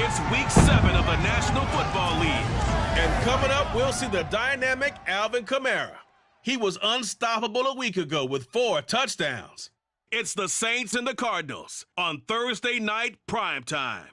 It's Week 7 of the National Football League. And coming up, we'll see the dynamic Alvin Kamara. He was unstoppable a week ago with 4 touchdowns. It's the Saints and the Cardinals on Thursday night primetime.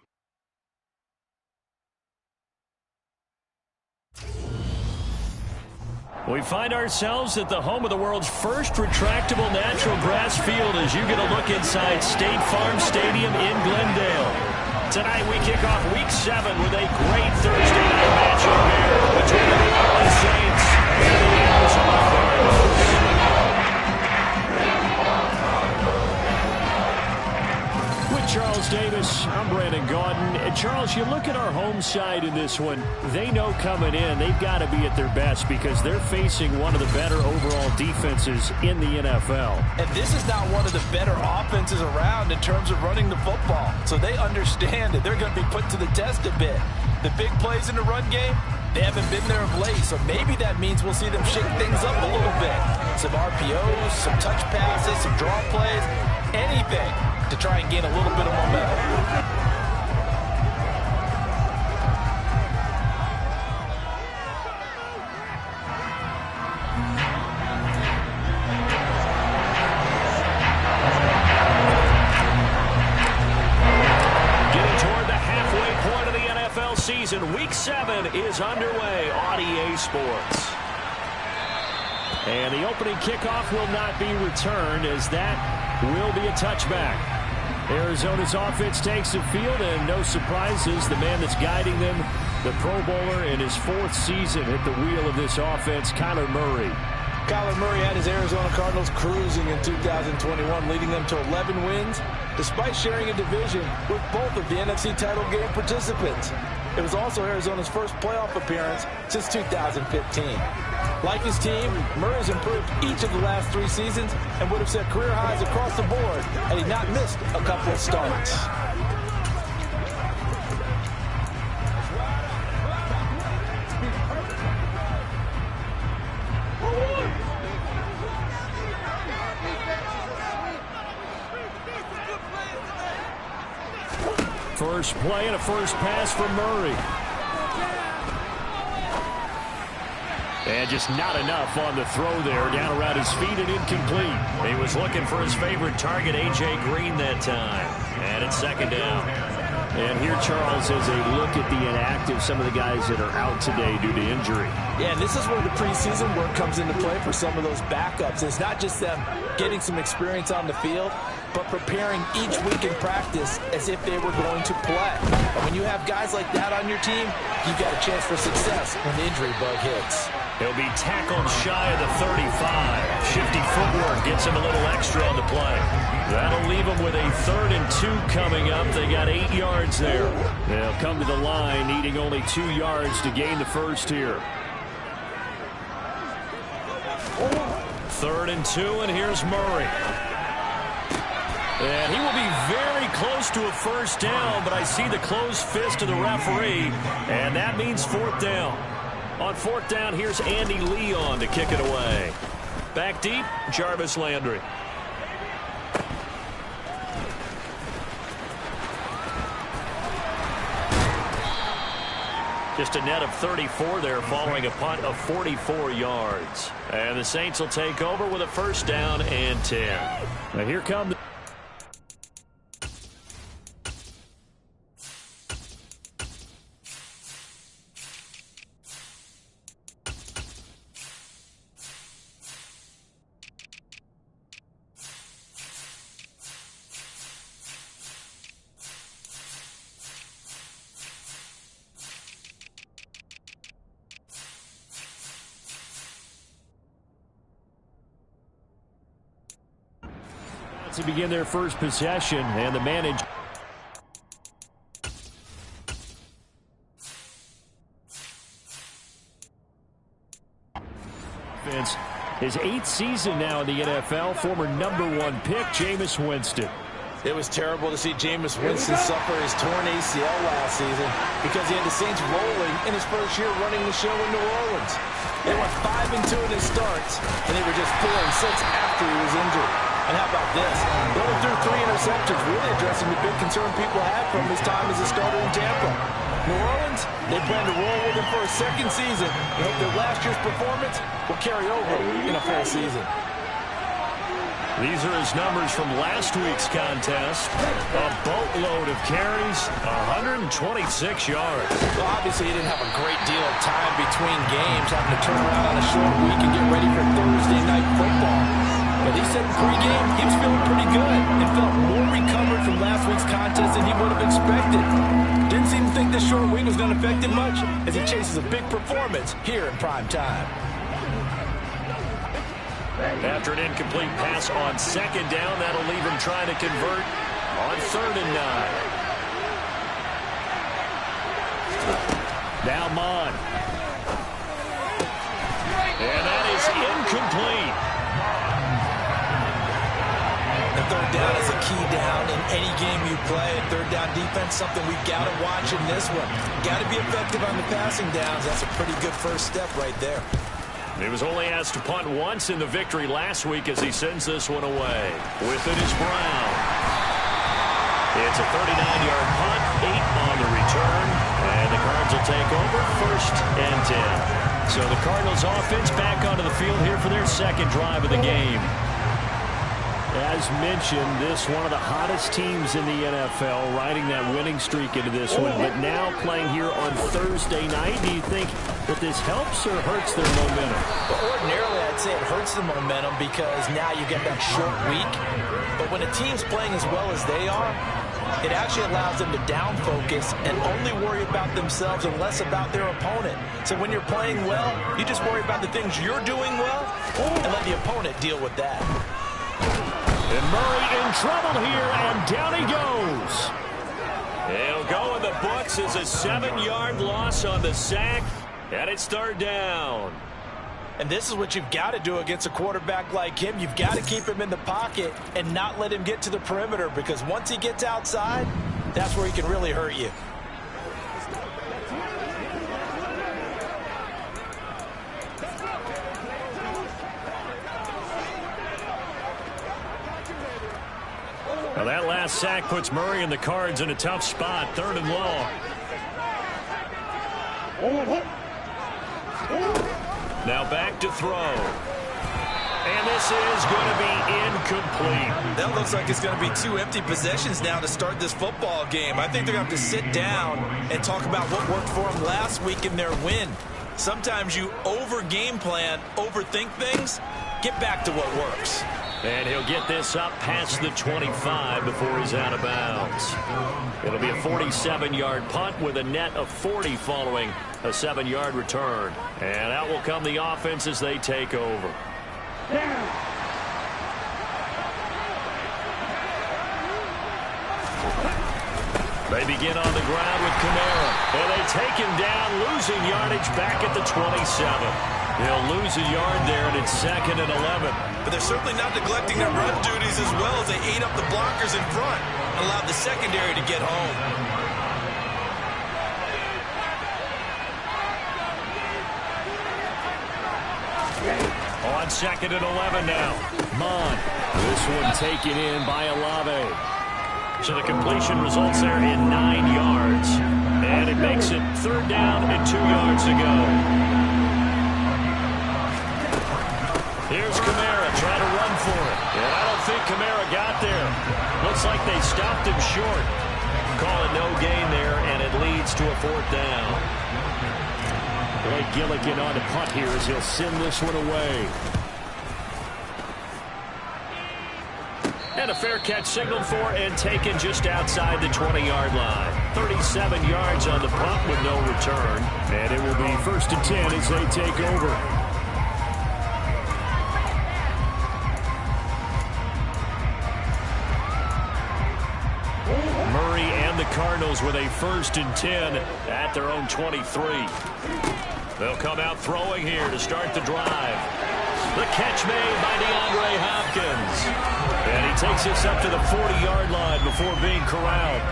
We find ourselves at the home of the world's first retractable natural grass field as you get a look inside State Farm Stadium in Glendale. Tonight we kick off Week 7 with a great Thursday night matchup here between the New Orleans Saints and the Arizona Cardinals. With Charles Davis, I'm Brandon Gaudin. And Charles, you look at our home side in this one, they know coming in they've got to be at their best because they're facing one of the better overall defenses in the NFL. And this is not one of the better offenses around in terms of running the football. So they understand that they're going to be put to the test a bit. The big plays in the run game, they haven't been there of late. So maybe that means we'll see them shake things up a little bit. Some RPOs, some touch passes, some draw plays, anything to try and gain a little bit of momentum. Season Week 7 is underway on EA Sports. And the opening kickoff will not be returned as that will be a touchback. Arizona's offense takes the field and no surprises. The man that's guiding them, the Pro Bowler in his 4th season at the wheel of this offense, Kyler Murray. Kyler Murray had his Arizona Cardinals cruising in 2021, leading them to 11 wins, despite sharing a division with both of the NFC title game participants. It was also Arizona's first playoff appearance since 2015. Like his team, Murray's improved each of the last 3 seasons and would have set career highs across the board had he not missed a couple of starts. First play and a first pass from Murray. And just not enough on the throw there. Down around his feet and incomplete. He was looking for his favorite target, A.J. Green, that time. And it's 2nd down. And here, Charles, as a look at the inactive, some of the guys that are out today due to injury. Yeah, and this is where the preseason work comes into play for some of those backups. It's not just them getting some experience on the field, but preparing each week in practice as if they were going to play. And when you have guys like that on your team, you've got a chance for success when the injury bug hits. He'll be tackled shy of the 35. Shifty footwork gets him a little extra on the play. That'll leave him with a 3rd and 2 coming up. They got 8 yards there. They'll come to the line needing only 2 yards to gain the first here. 3rd and 2, and here's Murray. And he will be very close to a first down, but I see the closed fist of the referee, and that means 4th down. On 4th down, here's Andy Leon to kick it away. Back deep, Jarvis Landry. Just a net of 34 there following a punt of 44 yards. And the Saints will take over with a first down and 10. Now here come the to begin their first possession, and the manager his 8th season now in the NFL. Former #1 pick Jameis Winston. It was terrible to see Jameis Winston suffer his torn ACL last season because he had the Saints rolling in his first year running the show in New Orleans. They went 5-2 in his starts, and they were just 4-6 after he was injured. And how about this? Throwing through 3 interceptions, really addressing the big concern people had from his time as a starter in Tampa. New Orleans, they plan to roll with him for a second season. They hope their last year's performance will carry over in a full season. These are his numbers from last week's contest. A boatload of carries, 126 yards. Well, obviously, he didn't have a great deal of time between games, having to turn around on a short week and get ready for Thursday night football. But he said pre-game he was feeling pretty good and felt more recovered from last week's contest than he would have expected. Didn't seem to think this short week was going to affect him much as he chases a big performance here in prime time. After an incomplete pass on second down, that'll leave him trying to convert on 3rd and 9. Now Mon. And that is incomplete. The third down is a key down in any game you play. Third down defense, something we've got to watch in this one. Got to be effective on the passing downs. That's a pretty good first step right there. He was only asked to punt once in the victory last week as he sends this one away. With it is Brown. It's a 39-yard punt, 8 on the return, and the Cards will take over 1st and 10. So the Cardinals offense back onto the field here for their second drive of the game. As mentioned, this one of the hottest teams in the NFL, riding that winning streak into this one, but now playing here on Thursday night. Do you think that this helps or hurts their momentum? Well, ordinarily, I'd say it hurts the momentum because now you get that short week. But when a team's playing as well as they are, it actually allows them to down focus and only worry about themselves and less about their opponent. So when you're playing well, you just worry about the things you're doing well and let the opponent deal with that. And Murray in trouble here, and down he goes. He'll go in the books as a 7-yard loss on the sack, and it's 3rd down. And this is what you've got to do against a quarterback like him. You've got to keep him in the pocket and not let him get to the perimeter, because once he gets outside, that's where he can really hurt you. Well, that last sack puts Murray and the Cards in a tough spot, 3rd and long. Now back to throw. And this is going to be incomplete. That looks like it's going to be 2 empty possessions now to start this football game. I think they're going to have to sit down and talk about what worked for them last week in their win. Sometimes you over-game plan, overthink things. Get back to what works. And he'll get this up past the 25 before he's out of bounds. It'll be a 47-yard punt with a net of 40 following a 7-yard return. And out will come the offense as they take over. They begin on the ground with Kamara. And they take him down, losing yardage back at the 27. They'll lose a yard there, and it's 2nd and 11. But they're certainly not neglecting their run duties as well as they ate up the blockers in front and allowed the secondary to get home. On 2nd and 11 now. Mon. This one taken in by Olave. So the completion results there in 9 yards. And it makes it 3rd down and 2 yards to go. Here's Kamara trying to run for it. And I don't think Kamara got there. Looks like they stopped him short. Call it no gain there, and it leads to a 4th down. Blake Gillikin on the punt here as he'll send this one away. And a fair catch signaled for and taken just outside the 20-yard line. 37 yards on the punt with no return. And it will be 1st and 10 as they take over. Murray and the Cardinals with a 1st and 10 at their own 23. They'll come out throwing here to start the drive. The catch made by DeAndre Hopkins. And he takes this up to the 40-yard line before being corralled.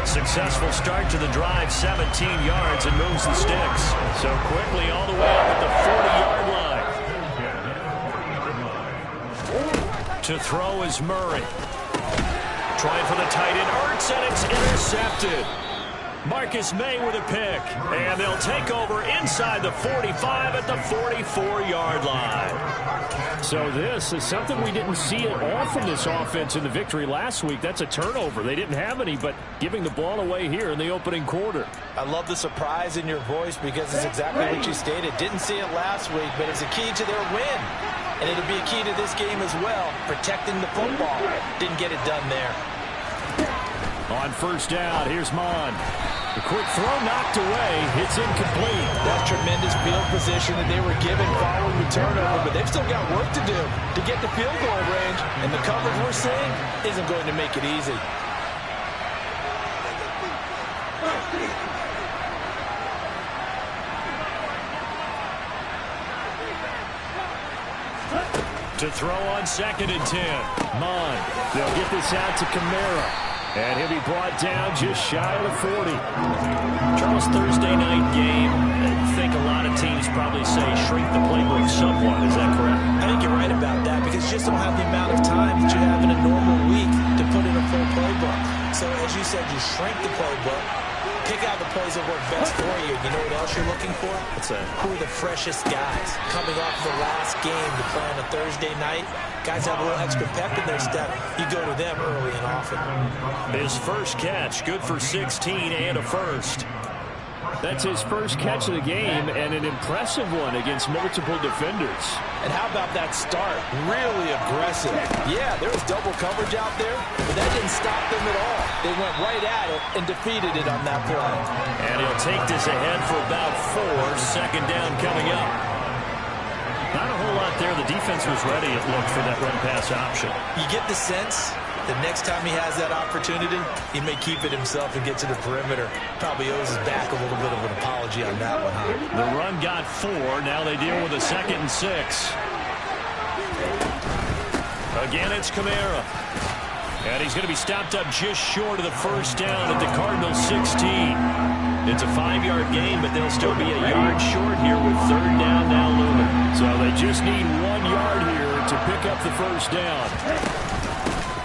Successful start to the drive, 17 yards, and moves the sticks. So quickly all the way up at the 40-yard line. To throw is Murray. Trying for the tight end, Ertz, and it's intercepted. Marcus May with a pick, and they'll take over inside the 45 at the 44-yard line. So this is something we didn't see at all from this offense in the victory last week. That's a turnover. They didn't have any, but giving the ball away here in the opening quarter. I love the surprise in your voice because it's exactly what you stated. Didn't see it last week, but it's a key to their win. And it'll be a key to this game as well, protecting the football. Didn't get it done there. On first down, here's Mon. The quick throw knocked away. It's incomplete. That's tremendous field position that they were given following the turnover, but they've still got work to do to get the field goal range, and the coverage we're seeing isn't going to make it easy. To throw on 2nd and 10. Mon. They'll get this out to Kamara. And he'll be brought down just shy of the 40. Charles, Thursday night game, I think a lot of teams probably say shrink the playbook somewhat. Is that correct? I think you're right about that because you just don't have the amount of time that you have in a normal week to put in a full playbook. So as you said, you shrink the playbook, pick out the plays that work best for you. You know what else you're looking for? What's that? Who are the freshest guys coming off the last game to play on a Thursday night? Guys have a little extra pep in their step. You go to them early and often. His first catch, good for 16 and a first. That's his first catch of the game and an impressive one against multiple defenders. And how about that start? Really aggressive. Yeah, there was double coverage out there, but that didn't stop them at all. They went right at it and defeated it on that play. And he'll take this ahead for about 4. 2nd down coming up. Not a whole lot there. The defense was ready, it looked, for that run-pass option. You get the sense the next time he has that opportunity, he may keep it himself and get to the perimeter. Probably owes his back a little bit of an apology on that one, huh? The run got 4. Now they deal with a 2nd and 6. Again, it's Kamara. And he's going to be stopped up just short of the first down at the Cardinals 16. It's a 5-yard gain, but they'll still be a yard short here with 3rd down now looming. So they just need 1 yard here to pick up the first down.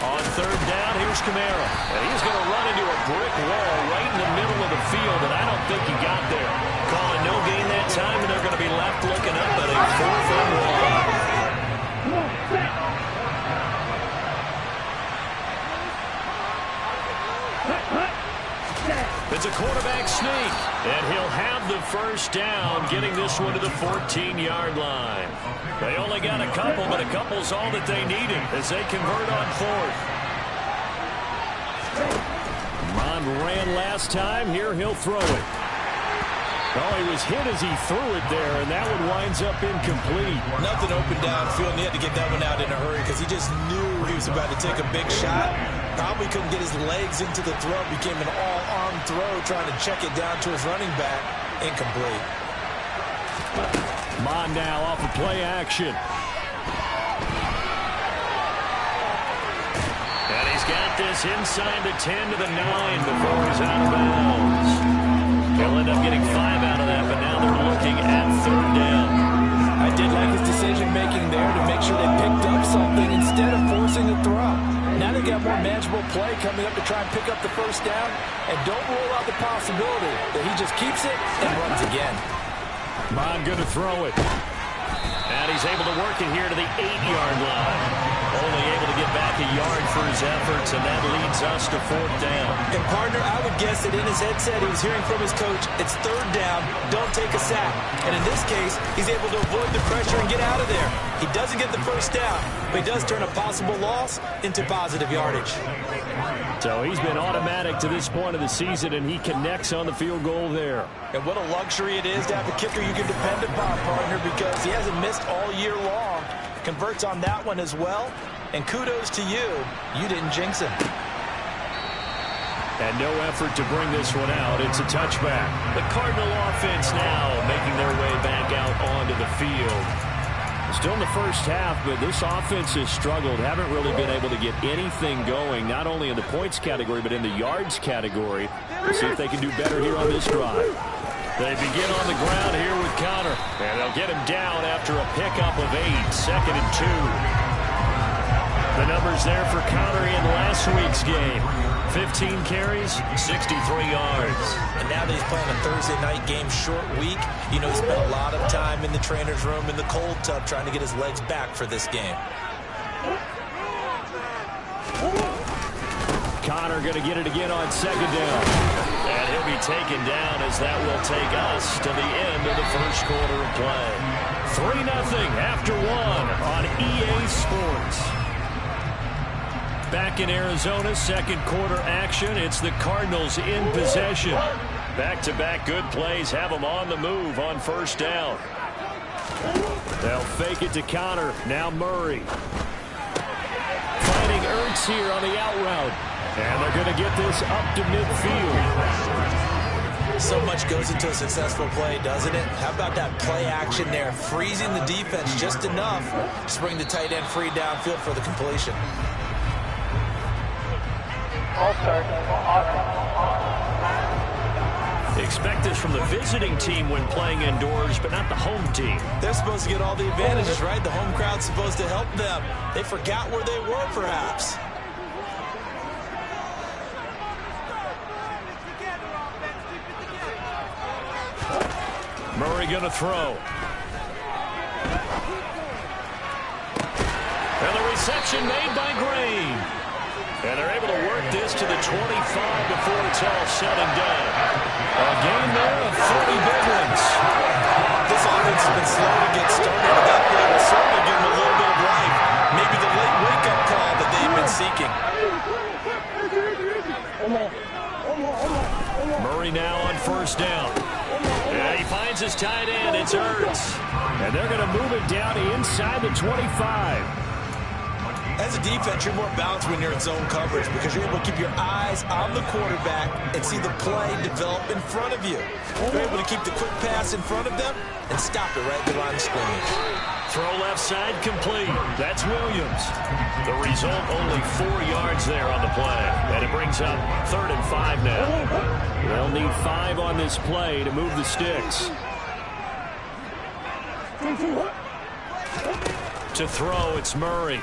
On 3rd down, here's Kamara. And he's going to run into a brick wall right in the middle of the field, and I don't think he got there. Calling no gain that time, and they're going to be left looking up at a 4th and 1. It's a quarterback sneak, and he'll have the first down, getting this one to the 14-yard line. They only got a couple, but a couple's all that they needed as they convert on 4th. Mon ran last time. Here he'll throw it. Oh, he was hit as he threw it there, and that one winds up incomplete. Nothing open downfield, and he had to get that one out in a hurry because he just knew he was about to take a big shot. Probably couldn't get his legs into the throw. Became an all-arm throw, trying to check it down to his running back. Incomplete. Mon now off of play action. And he's got this inside the 10 to the 9 before he's out of bounds. He'll end up getting 5 out of that, but now they're looking at 3rd down. I did like his decision-making there to make sure they picked up something instead of forcing the throw. Now they got more manageable play coming up to try and pick up the first down, and don't rule out the possibility that he just keeps it and runs again. Mon going to throw it. And he's able to work it here to the 8-yard line. Only able to get back a yard for his efforts, and that leads us to 4th down. And, partner, I would guess that in his headset he was hearing from his coach, it's 3rd down, don't take a sack. And in this case, he's able to avoid the pressure and get out of there. He doesn't get the first down, but he does turn a possible loss into positive yardage. So he's been automatic to this point of the season, and he connects on the field goal there. And what a luxury it is to have a kicker you can depend upon, partner, because he hasn't missed all year long. Converts on that one as well. And kudos to you. You didn't jinx him. And no effort to bring this one out. It's a touchback. The Cardinal offense now making their way back out onto the field. Still in the first half, but this offense has struggled. Haven't really been able to get anything going, not only in the points category, but in the yards category. Let's see if they can do better here on this drive. They begin on the ground here with Connor. And they'll get him down after a pickup of 8. 2nd and 2. The numbers there for Connor in last week's game. 15 carries, 63 yards. And now that he's playing a Thursday night game, short week, you know, he spent a lot of time in the trainer's room in the cold tub trying to get his legs back for this game. Connor going to get it again on second down. And he'll be taken down as that will take us to the end of the first quarter of play. 3-0 after one on EA Sports. Back in Arizona, second quarter action. It's the Cardinals in possession. Back-to-back good plays have them on the move on first down. They'll fake it to Connor. Now Murray. Finding Ertz here on the out route. And they're going to get this up to midfield. So much goes into a successful play, doesn't it? How about that play action there? Freezing the defense just enough to bring the tight end free downfield for the completion. Expect this from the visiting team when playing indoors, but not the home team. They're supposed to get all the advantages, right? The home crowd's supposed to help them. They forgot where they were, perhaps. Murray going to throw. And the reception made by Green. And they're able to work this to the 25 before it's all said and done. A game there of 30 big ones. This offense has been slow to get started, but that play will certainly give them a little bit of life. Maybe the late wake-up call that they've been seeking. Murray now on first down. Yeah, he finds his tight end. It's Ertz. And they're going to move it down inside the 25. As a defense, you're more balanced when you're in zone coverage because you're able to keep your eyes on the quarterback and see the play develop in front of you. You're able to keep the quick pass in front of them and stop it right at the line of scrimmage. Throw left side complete. That's Williams. The result, only 4 yards there on the play. And it brings up 3rd and 5 now. They'll need 5 on this play to move the sticks. To throw, it's Murray.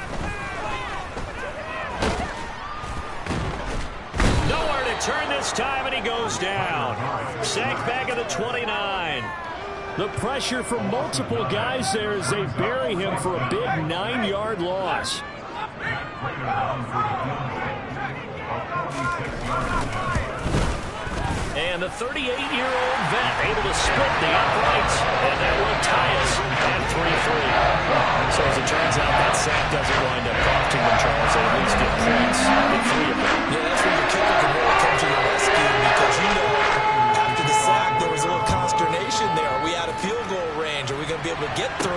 Nowhere to turn this time, and he goes down. Sacked back at the 29. The pressure from multiple guys there as they bury him for a big 9-yard loss. And the 38-year-old vet able to split the uprights, and that will tie us at 3-3. So as it turns out, that sack doesn't wind up costing them, Charles. They at least get points in 3 of them. Yeah, that's where your kicker can really come to your rescue because, you know, after the sack, there was a little consternation there. Are we out of field goal range? Are we going to be able to get 3?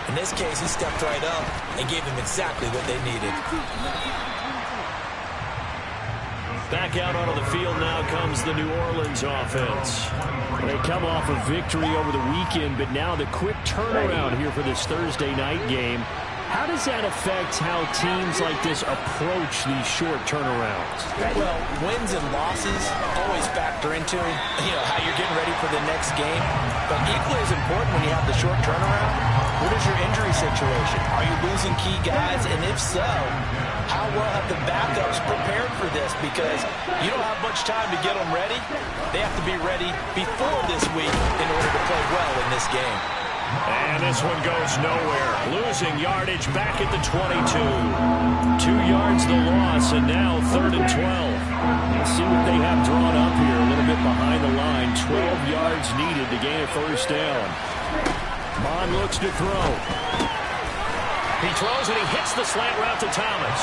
In this case, he stepped right up and gave them exactly what they needed. Back out onto the field now comes the New Orleans offense. They come off a victory over the weekend, but now the quick turnaround here for this Thursday night game. How does that affect how teams like this approach these short turnarounds? Well, wins and losses always factor into, how you're getting ready for the next game. But equally as important when you have the short turnaround, what is your injury situation? Are you losing key guys? And if so, how well have the backups prepared for this? Because you don't have much time to get them ready. They have to be ready before this week in order to play well in this game. And this one goes nowhere. Losing yardage back at the 22. 2 yards the loss, and now 3rd and 12. Let's see what they have drawn up here. A little bit behind the line. 12 yards needed to gain a first down. Bond looks to throw. He throws and he hits the slant route to Thomas.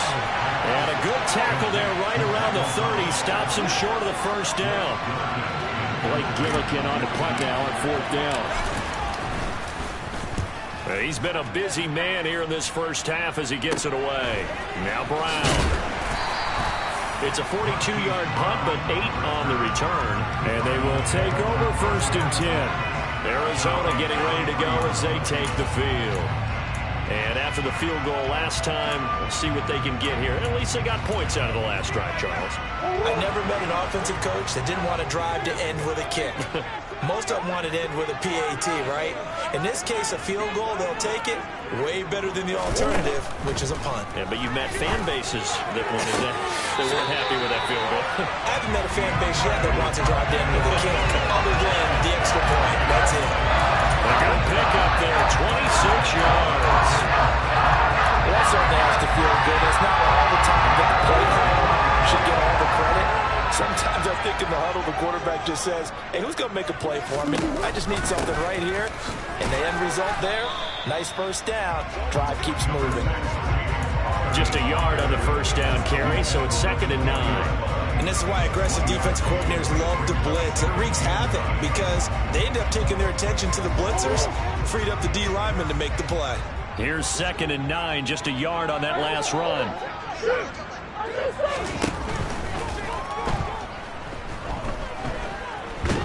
And a good tackle there right around the 30. Stops him short of the first down. Blake Gillikin on the punt now at 4th down. He's been a busy man here in this first half as he gets it away. Now Brown. It's a 42-yard punt, but 8 on the return. And they will take over 1st and 10. Arizona getting ready to go as they take the field. And after the field goal last time, we'll see what they can get here. At least they got points out of the last drive, Charles. I never met an offensive coach that didn't want to drive to end with a kick. Most of them want it in with a PAT, right? In this case, a field goal, they'll take it. Way better than the alternative, which is a punt. Yeah, but you've met fan bases that wanted that. They weren't happy with that field goal. I haven't met a fan base yet that wants to drive down with a kick other than the extra point. That's it. A good pickup there, 26 yards. Well, that certainly has to feel good. It's not all the time that the play caller should get all the credit. Sometimes I think in the huddle, the quarterback just says, hey, who's going to make a play for me? I just need something right here. And the end result there, nice first down. Drive keeps moving. Just a yard on the first down carry, so it's 2nd and 9. And this is why aggressive defense coordinators love to blitz. It wreaks havoc because they end up taking their attention to the blitzers, freed up the D lineman to make the play. Here's 2nd and 9, just a yard on that last run.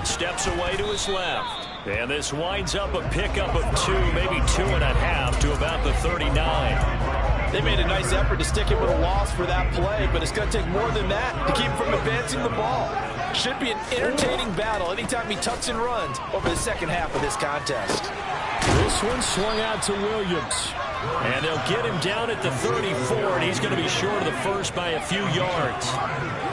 Steps away to his left. And this winds up a pickup of 2, maybe 2.5 to about the 39. They made a nice effort to stick it with a loss for that play, but it's going to take more than that to keep him from advancing the ball. Should be an entertaining battle anytime he tucks and runs over the second half of this contest. This one swung out to Williams. And they'll get him down at the 34, and he's going to be short of the first by a few yards.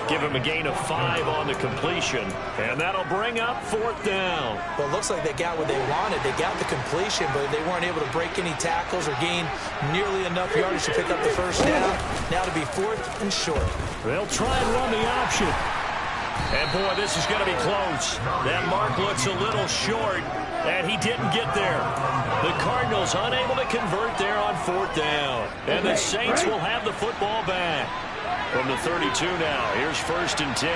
Give him a gain of 5 on the completion, and that'll bring up 4th down. Well, it looks like they got what they wanted. They got the completion, but they weren't able to break any tackles or gain nearly enough yardage to pick up the first down. Now to be 4th and short. They'll try and run the option. And, boy, this is going to be close. That mark looks a little short, and he didn't get there. The Cardinals unable to convert there on 4th down. And the Saints will have the football back. From the 32 now, here's 1st and 10.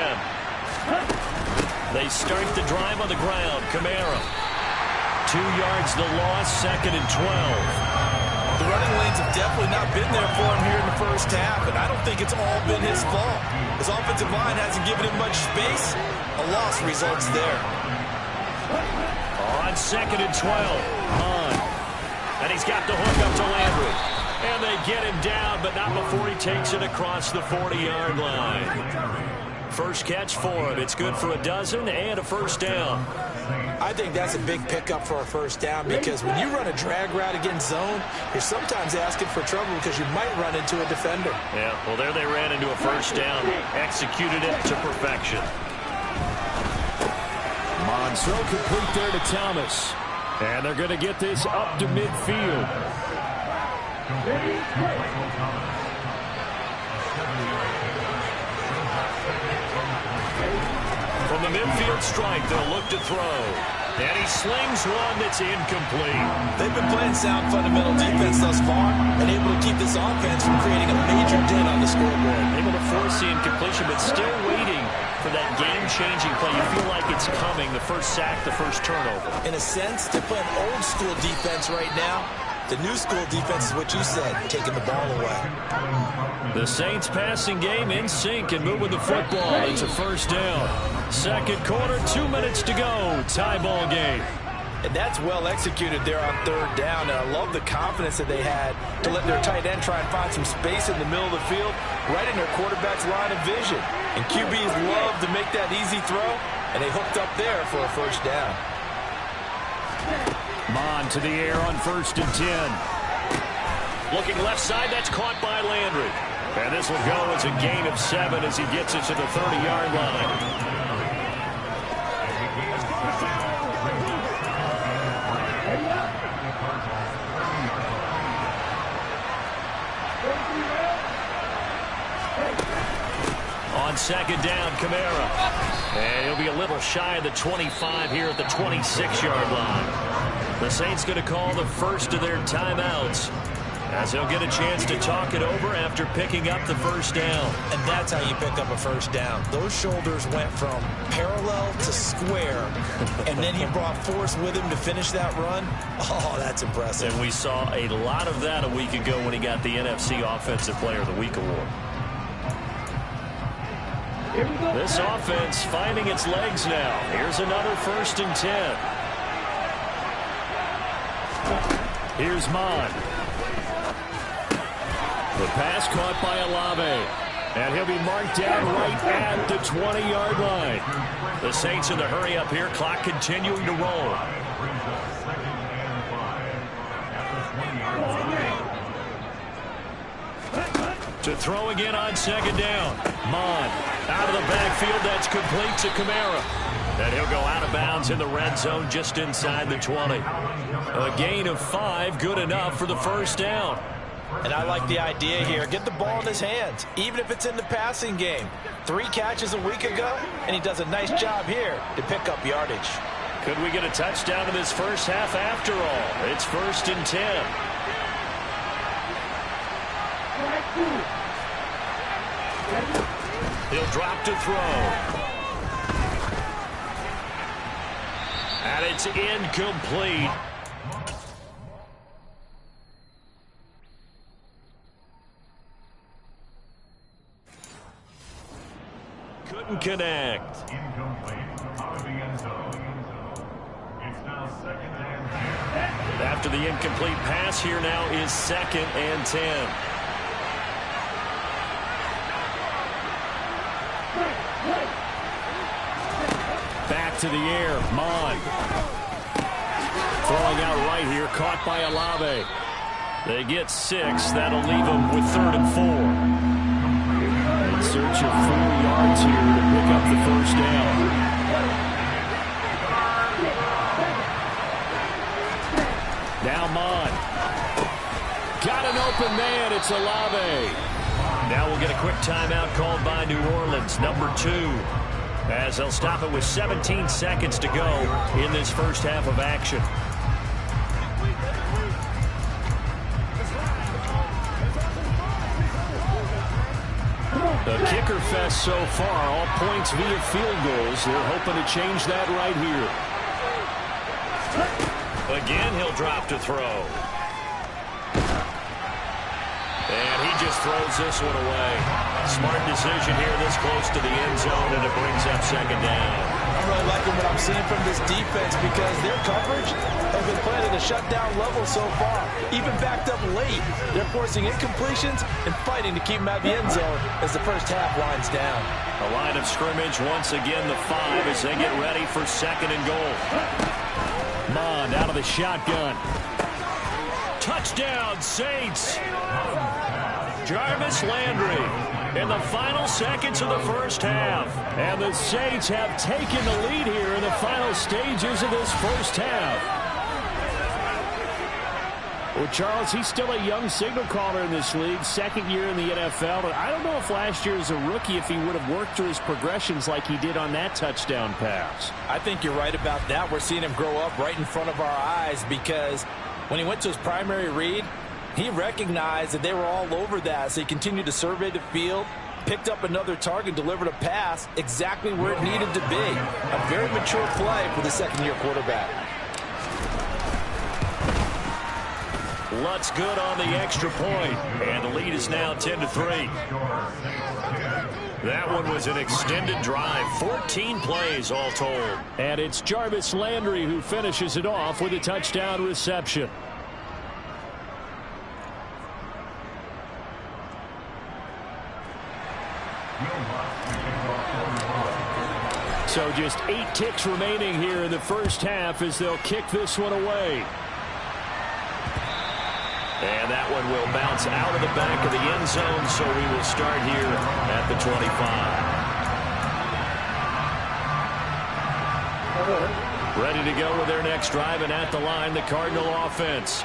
They start the drive on the ground. Kamara. 2 yards the loss, 2nd and 12. The running lanes have definitely not been there for him here in the first half, and I don't think it's all been his fault. His offensive line hasn't given him much space. A loss results there. On 2nd and 12. On. And he's got the hook up to Landry. And they get him down, but not before he takes it across the 40-yard line. First catch for him. It's good for a dozen and a first down. I think that's a big pickup for a first down because when you run a drag route against zone, you're sometimes asking for trouble because you might run into a defender. Yeah, well, there they ran into a first down. Executed it to perfection. Monzo complete there to Thomas. And they're going to get this up to midfield. From the midfield strike, they'll look to throw. And he slings one that's incomplete. They've been playing sound fundamental defense thus far and able to keep this offense from creating a major dent on the scoreboard. Able to force the incompletion, but still waiting for that game-changing play. You feel like it's coming, the first sack, the first turnover. In a sense, they're playing old-school defense right now. The new school defense is what you said, taking the ball away. The Saints passing game in sync and moving the football. It's a first down. Second quarter, 2 minutes to go. Tie ball game. And that's well executed there on 3rd down. And I love the confidence that they had to let their tight end try and find some space in the middle of the field, right in their quarterback's line of vision. And QBs love to make that easy throw, and they hooked up there for a first down. Mon to the air on 1st and 10. Looking left side, that's caught by Landry. And this will go as a gain of 7 as he gets it to the 30-yard line. On 2nd down, Kamara. And he'll be a little shy of the 25 here at the 26-yard line. The Saints going to call the first of their timeouts as they'll get a chance to talk it over after picking up the first down. And that's how you pick up a first down. Those shoulders went from parallel to square, and then he brought force with him to finish that run. Oh, that's impressive. And we saw a lot of that a week ago when he got the NFC Offensive Player of the Week award. This offense finding its legs now. Here's another 1st and 10. Here's Mon. The pass caught by Olave. And he'll be marked down right at the 20-yard line. The Saints in the hurry up here. Clock continuing to roll. To throw again on second down. Mon out of the backfield. That's complete to Kamara. And he'll go out of bounds in the red zone just inside the 20. A gain of 5, good enough for the first down. And I like the idea here. Get the ball in his hands, even if it's in the passing game. 3 catches a week ago, and he does a nice job here to pick up yardage. Could we get a touchdown in this first half after all? It's 1st and 10. He'll drop to throw. And it's incomplete. Couldn't connect. After the incomplete pass, here now is 2nd and 10. Back to the air. Mon. Throwing out right here. Caught by Olave. They get 6. That'll leave them with 3rd and 4. In search of 4 yards here to pick up the first down. Now Mon. Got an open man. It's Olave. Now we'll get a quick timeout called by New Orleans, number 2. As they'll stop it with 17 seconds to go in this first half of action. The kicker fest so far, all points via field goals. They're hoping to change that right here. Again, he'll drop to throw. And he just throws this one away. Smart decision here this close to the end zone, and it brings up 2nd down. I'm really liking what I'm seeing from this defense because their coverage has been playing at a shutdown level so far. Even backed up late, they're forcing incompletions and fighting to keep them out of the end zone as the first half winds down. The line of scrimmage once again the 5 as they get ready for 2nd and goal. Mond out of the shotgun. Touchdown, Saints! Jarvis Landry in the final seconds of the first half. And the Saints have taken the lead here in the final stages of this first half. Well, Charles, he's still a young signal caller in this league, 2nd year in the NFL. But I don't know if last year as a rookie if he would have worked through his progressions like he did on that touchdown pass. I think you're right about that. We're seeing him grow up right in front of our eyes because when he went to his primary read, he recognized that they were all over that, so he continued to survey the field, picked up another target, delivered a pass exactly where it needed to be. A very mature play for the 2nd-year quarterback. Lutz good on the extra point, and the lead is now 10-3. That one was an extended drive, 14 plays all told. And it's Jarvis Landry who finishes it off with a touchdown reception. So just 8 ticks remaining here in the first half as they'll kick this one away. And that one will bounce out of the back of the end zone, so we will start here at the 25. Ready to go with their next drive, and at the line, the Cardinal offense.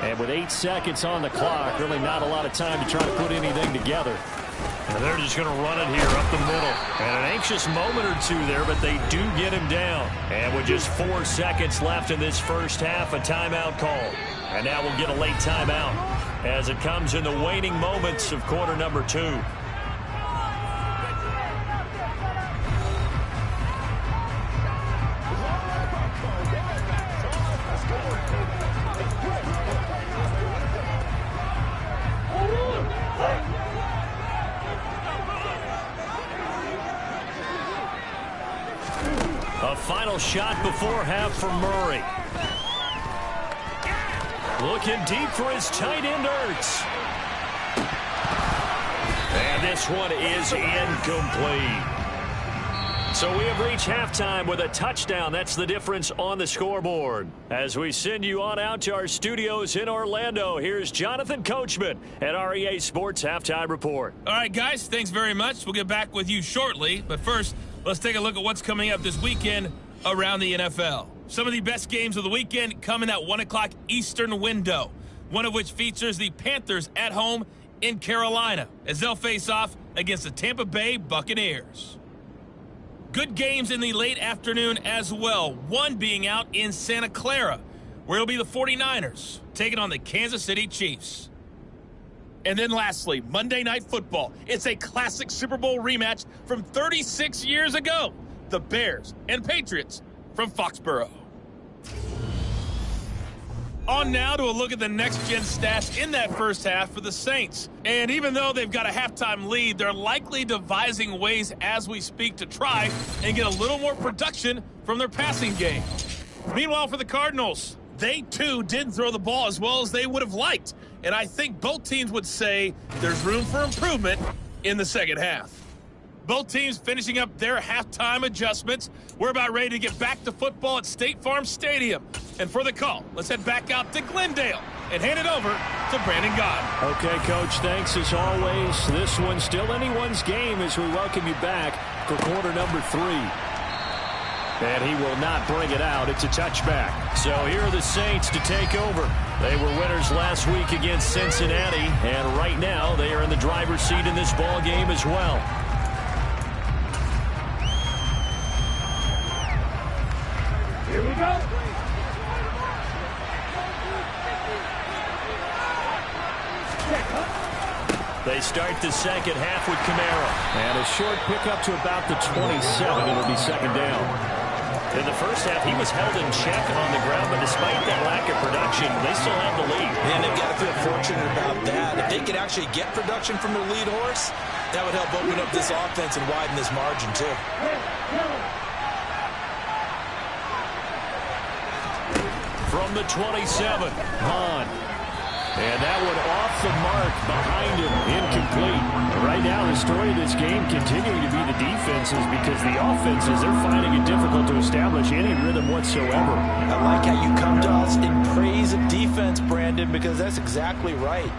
And with 8 seconds on the clock, really not a lot of time to try to put anything together. And they're just going to run it here up the middle. And an anxious moment or two there, but they do get him down. And with just 4 seconds left in this first half, a timeout call. And now we'll get a late timeout as it comes in the waning moments of quarter number 2. A final shot before half for Murray. Looking deep for his tight end, Ertz. And And this one is incomplete. So we have reached halftime with a touchdown. That's the difference on the scoreboard. As we send you on out to our studios in Orlando, here's Jonathan Coachman at REA Sports Halftime Report. All right, guys, thanks very much. We'll get back with you shortly. But first, let's take a look at what's coming up this weekend around the NFL. Some of the best games of the weekend come in that 1 o'clock Eastern window, one of which features the Panthers at home in Carolina as they'll face off against the Tampa Bay Buccaneers. Good games in the late afternoon as well, one being out in Santa Clara, where it'll be the 49ers taking on the Kansas City Chiefs. And then lastly, Monday Night Football. It's a classic Super Bowl rematch from 36 years ago. The Bears and Patriots from Foxborough. On now to a look at the next-gen stats in that first half for the Saints. And even though they've got a halftime lead, they're likely devising ways as we speak to try and get a little more production from their passing game. Meanwhile, for the Cardinals, they too didn't throw the ball as well as they would have liked. And I think both teams would say there's room for improvement in the second half. Both teams finishing up their halftime adjustments. We're about ready to get back to football at State Farm Stadium. And for the call, let's head back out to Glendale and hand it over to Brandon Gaudin. Okay, Coach, thanks as always. This one's still anyone's game as we welcome you back for quarter number 3. And he will not bring it out. It's a touchback. So here are the Saints to take over. They were winners last week against Cincinnati, and right now they are in the driver's seat in this ball game as well. Here we go. They start the second half with Kamara. And a short pickup to about the 27. It'll be second down. In the first half, he was held in check on the ground, but despite that lack of production, they still have the lead. And they've got to feel fortunate about that. If they could actually get production from their lead horse, that would help open up this offense and widen this margin, too. From the 27, Hahn. And that one off the mark behind him, incomplete. Right now, the story of this game continuing to be the defenses because the offenses, they're finding it difficult to establish any rhythm whatsoever. I like how you come to us in praise of defense, Brandon, because that's exactly right.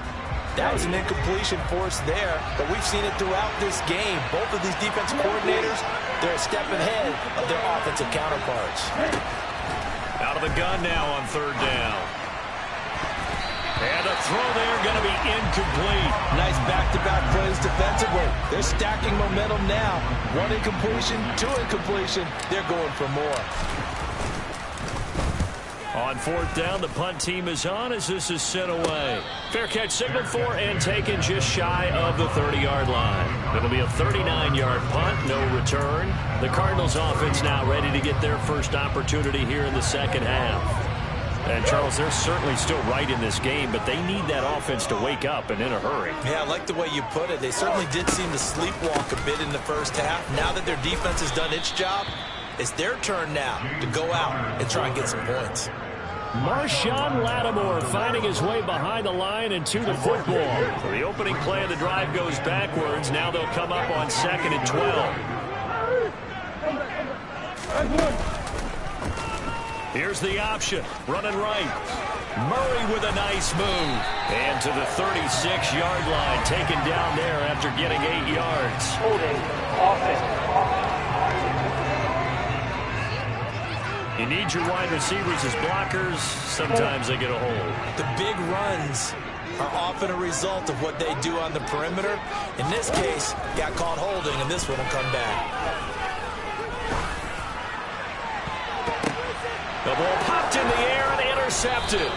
That was an incompletion force there, but we've seen it throughout this game. Both of these defense coordinators, they're a step ahead of their offensive counterparts. Out of the gun now on third down. And the throw there going to be incomplete. Nice back-to-back plays defensively. They're stacking momentum now. 1 incompletion, 2 incompletion. They're going for more. On fourth down, the punt team is on as this is sent away. Fair catch signaled for and taken just shy of the 30-yard line. It'll be a 39-yard punt, no return. The Cardinals offense now ready to get their first opportunity here in the second half. And, Charles, they're certainly still right in this game, but they need that offense to wake up and in a hurry. Yeah, I like the way you put it. They certainly did seem to sleepwalk a bit in the first half. Now that their defense has done its job, it's their turn now to go out and try and get some points. Marshawn Lattimore finding his way behind the line and to the football. So the opening play of the drive goes backwards. Now they'll come up on 2nd and 12. Here's the option. Running right. Murray with a nice move. And to the 36-yard line. Taken down there after getting 8 yards. Holding. Offense. You need your wide receivers as blockers. Sometimes they get a hold. The big runs are often a result of what they do on the perimeter. In this case, got caught holding, and this one will come back. The ball popped in the air and intercepted.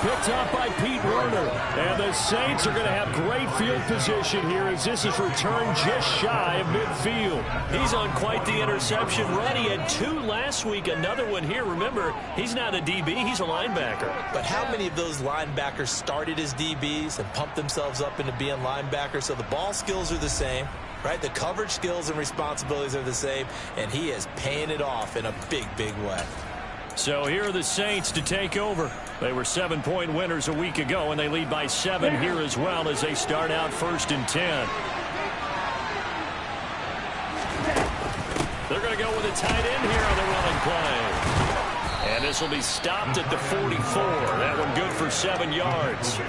Picked up by Pete Werner. And the Saints are going to have great field position here as this is returned just shy of midfield. He's on quite the interception run. He had 2 last week, another one here. Remember, he's not a DB, he's a linebacker. But how many of those linebackers started as DBs and pumped themselves up into being linebackers? So the ball skills are the same, right? The coverage skills and responsibilities are the same, and he is paying it off in a big, big way. So here are the Saints to take over. They were 7-point winners a week ago, and they lead by 7 here as well as they start out 1st and 10. tight end here on the running play. And this will be stopped at the 44. That one good for 7 yards.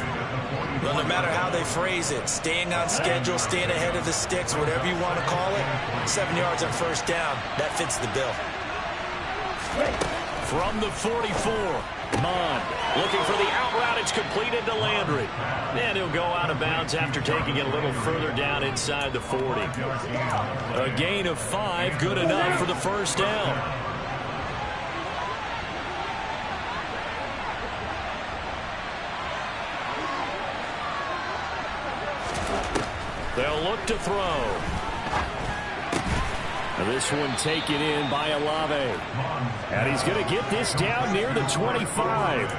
Well, no matter how they phrase it, staying on schedule, staying ahead of the sticks, whatever you want to call it, 7 yards on first down, that fits the bill. From the 44, Mond looking for the out route. It's completed to Landry. And he'll go out of bounds after taking it a little further down inside the 40. A gain of 5, good enough for the first down. They'll look to throw. This one taken in by Olave. And he's going to get this down near the 25.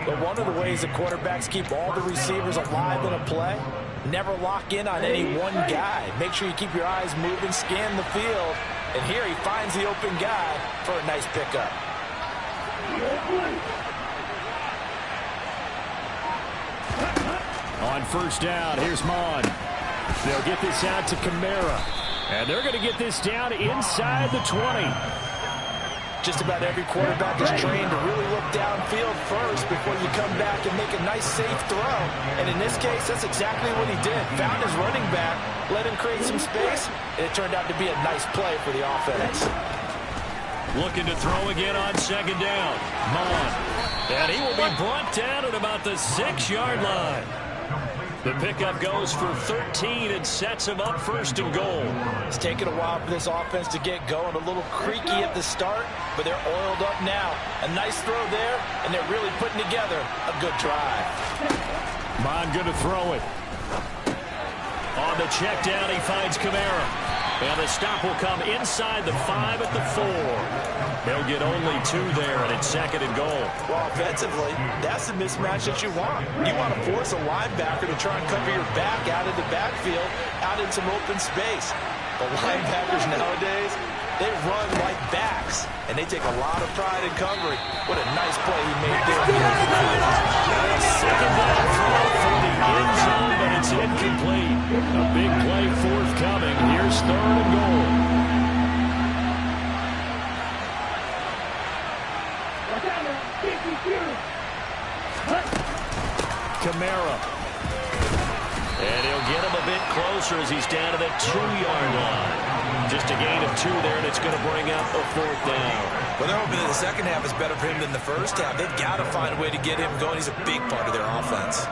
But one of the ways the quarterbacks keep all the receivers alive in a play, never lock in on any one guy. Make sure you keep your eyes moving, scan the field. And here he finds the open guy for a nice pickup. On first down, here's Mond. They'll get this out to Kamara. And they're going to get this down inside the 20. Just about every quarterback is trained to really look downfield first before you come back and make a nice, safe throw. And in this case, that's exactly what he did. Found his running back, let him create some space, and it turned out to be a nice play for the offense. Looking to throw again on second down. Mond. And he will be brought down at about the 6-yard line. The pickup goes for 13 and sets him up first and goal. It's taken a while for this offense to get going. A little creaky at the start, but they're oiled up now. A nice throw there, and they're really putting together a good drive. Mond going to throw it. On the check down, he finds Kamara. And the stop will come inside the 5 at the 4. They'll get only 2 there, and it's second and goal. Well, offensively, that's the mismatch that you want. You want to force a linebacker to try and cover your back out of the backfield, out in some open space. The linebackers nowadays, they run like backs, and they take a lot of pride in covering. What a nice play he made there. Second down throw for the end zone, but it's incomplete. A big play forthcoming. Here's third and goal. Kamara. And he'll get him a bit closer as he's down to the 2-yard line. Just a gain of 2 there, and it's going to bring up a fourth down. Well, they're hoping that the second half is better for him than the first half. They've got to find a way to get him going. He's a big part of their offense.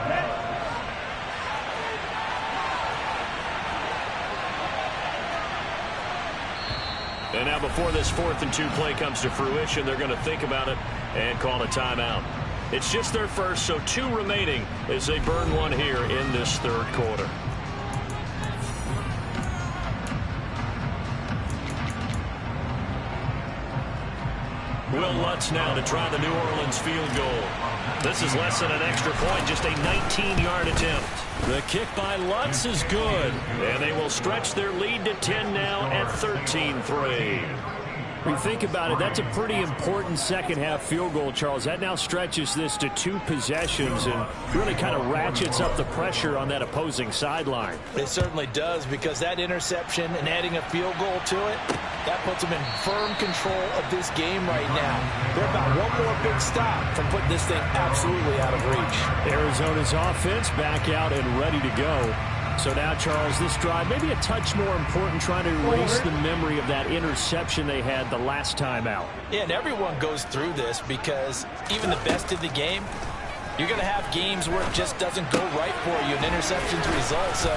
And now before this 4th and 2 play comes to fruition, they're going to think about it and call a timeout. It's just their first, so 2 remaining as they burn one here in this third quarter. Will Lutz now to try the New Orleans field goal. This is less than an extra point, just a 19-yard attempt. The kick by Lutz is good, and they will stretch their lead to 10 now at 13-3. When you think about it, that's a pretty important second-half field goal, Charles. That now stretches this to 2 possessions and really kind of ratchets up the pressure on that opposing sideline. It certainly does, because that interception and adding a field goal to it, that puts them in firm control of this game right now. They're about one more big stop from putting this thing absolutely out of reach. Arizona's offense back out and ready to go. So now, Charles, this drive maybe a touch more important, trying to erase the memory of that interception they had the last time out. Yeah, and everyone goes through this, because even the best of the game, you're going to have games where it just doesn't go right for you, and interceptions result. So,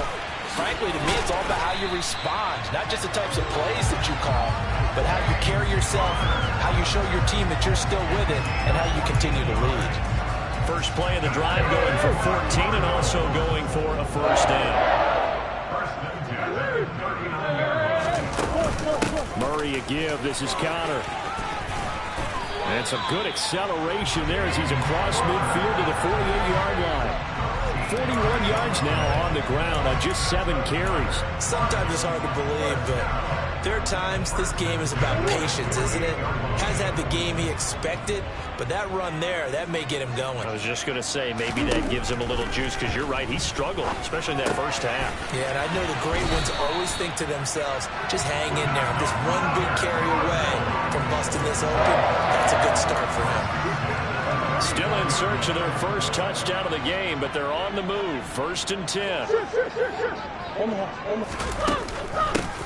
frankly, to me, it's all about how you respond, not just the types of plays that you call, but how you carry yourself, how you show your team that you're still with it, and how you continue to lead. First play of the drive going for 14 and also going for a first down. Murray a give. This is Connor. And some good acceleration there as he's across midfield to the 48-yard line. 41 yards now on the ground on just 7 carries. Sometimes it's hard to believe, but There are times this game is about patience, isn't it? Has had the game he expected, but that run there, that may get him going. I was just going to say, maybe that gives him a little juice, because you're right, he struggled, especially in that first half. Yeah, and I know the great ones always think to themselves, just hang in there. I'm just one big carry away from busting this open. That's a good start for him. Still in search of their first touchdown of the game, but they're on the move. 1st and 10.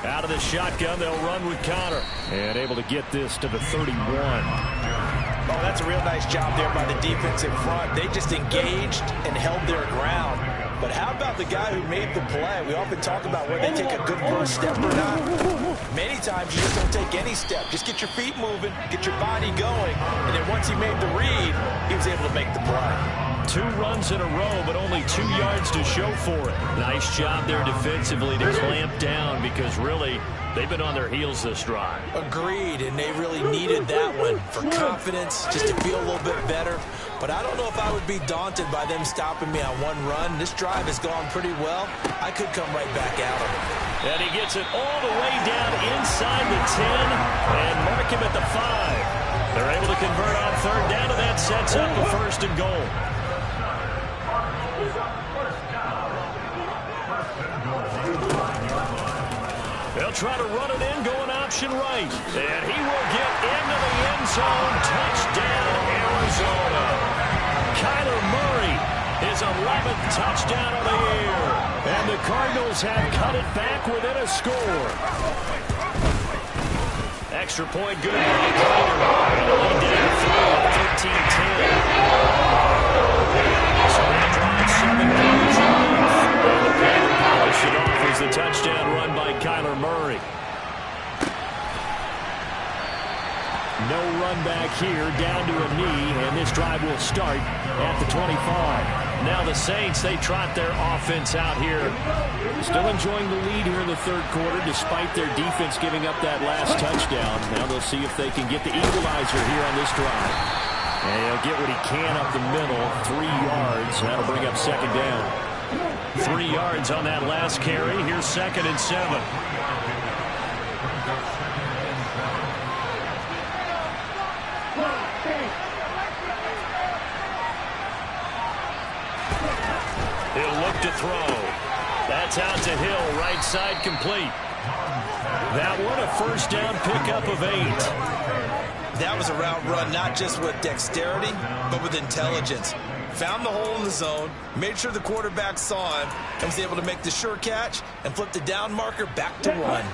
Out of the shotgun, they'll run with Connor. And able to get this to the 31. Oh, that's a real nice job there by the defense in front. They just engaged and held their ground. But how about the guy who made the play? We often talk about whether they take a good first step or not. Many times you just don't take any step. Just get your feet moving, get your body going, and then once he made the read, he was able to make the play. 2 runs in a row, but only 2 yards to show for it. Nice job there defensively to clamp down, because really, they've been on their heels this drive. Agreed, and they really needed that one for confidence, just to feel a little bit better. But I don't know if I would be daunted by them stopping me on one run. This drive has gone pretty well. I could come right back at him. And he gets it all the way down inside the 10 and mark him at the 5. They're able to convert on 3rd down, and that sets up a 1st and goal. They'll try to run it in, going option right. And he will get into the end zone. Touchdown, Arizona. Kyler Murray, his 11th touchdown of the year. And the Cardinals have cut it back within a score. Extra point good by Kyler. And a lead down 3 at 13-10. So that drives 7 points off. And the play to polish it off is the touchdown run by Kyler Murray. No run back here, down to a knee, and this drive will start at the 25. Now the Saints, they trot their offense out here. Still enjoying the lead here in the 3rd quarter, despite their defense giving up that last touchdown. Now they'll see if they can get the equalizer here on this drive. And he'll get what he can up the middle, 3 yards. That'll bring up 2nd down. 3 yards on that last carry. Here's 2nd and 7. He'll look to throw. That's out to Hill, right side complete. That one a 1st down pickup of 8. That was a route run not just with dexterity, but with intelligence. Found the hole in the zone, made sure the quarterback saw him, and was able to make the sure catch and flip the down marker back to 1.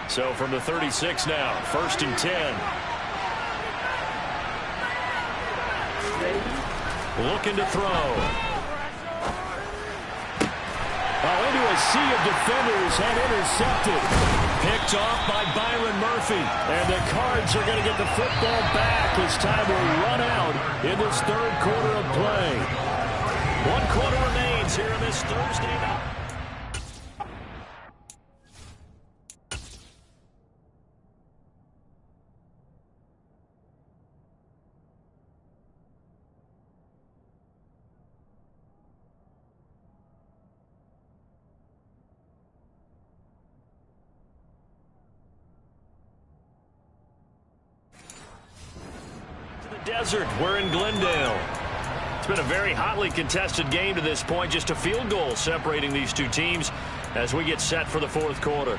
So from the 36 now, 1st and 10. Looking to throw. Into a sea of defenders and intercepted. Picked off by Byron Murphy. And the Cards are going to get the football back as time will run out in this 3rd quarter of play. 1 quarter remains here on this Thursday night. Desert, we're in Glendale. It's been a very hotly contested game to this point. Just a field goal separating these 2 teams as we get set for the 4th quarter.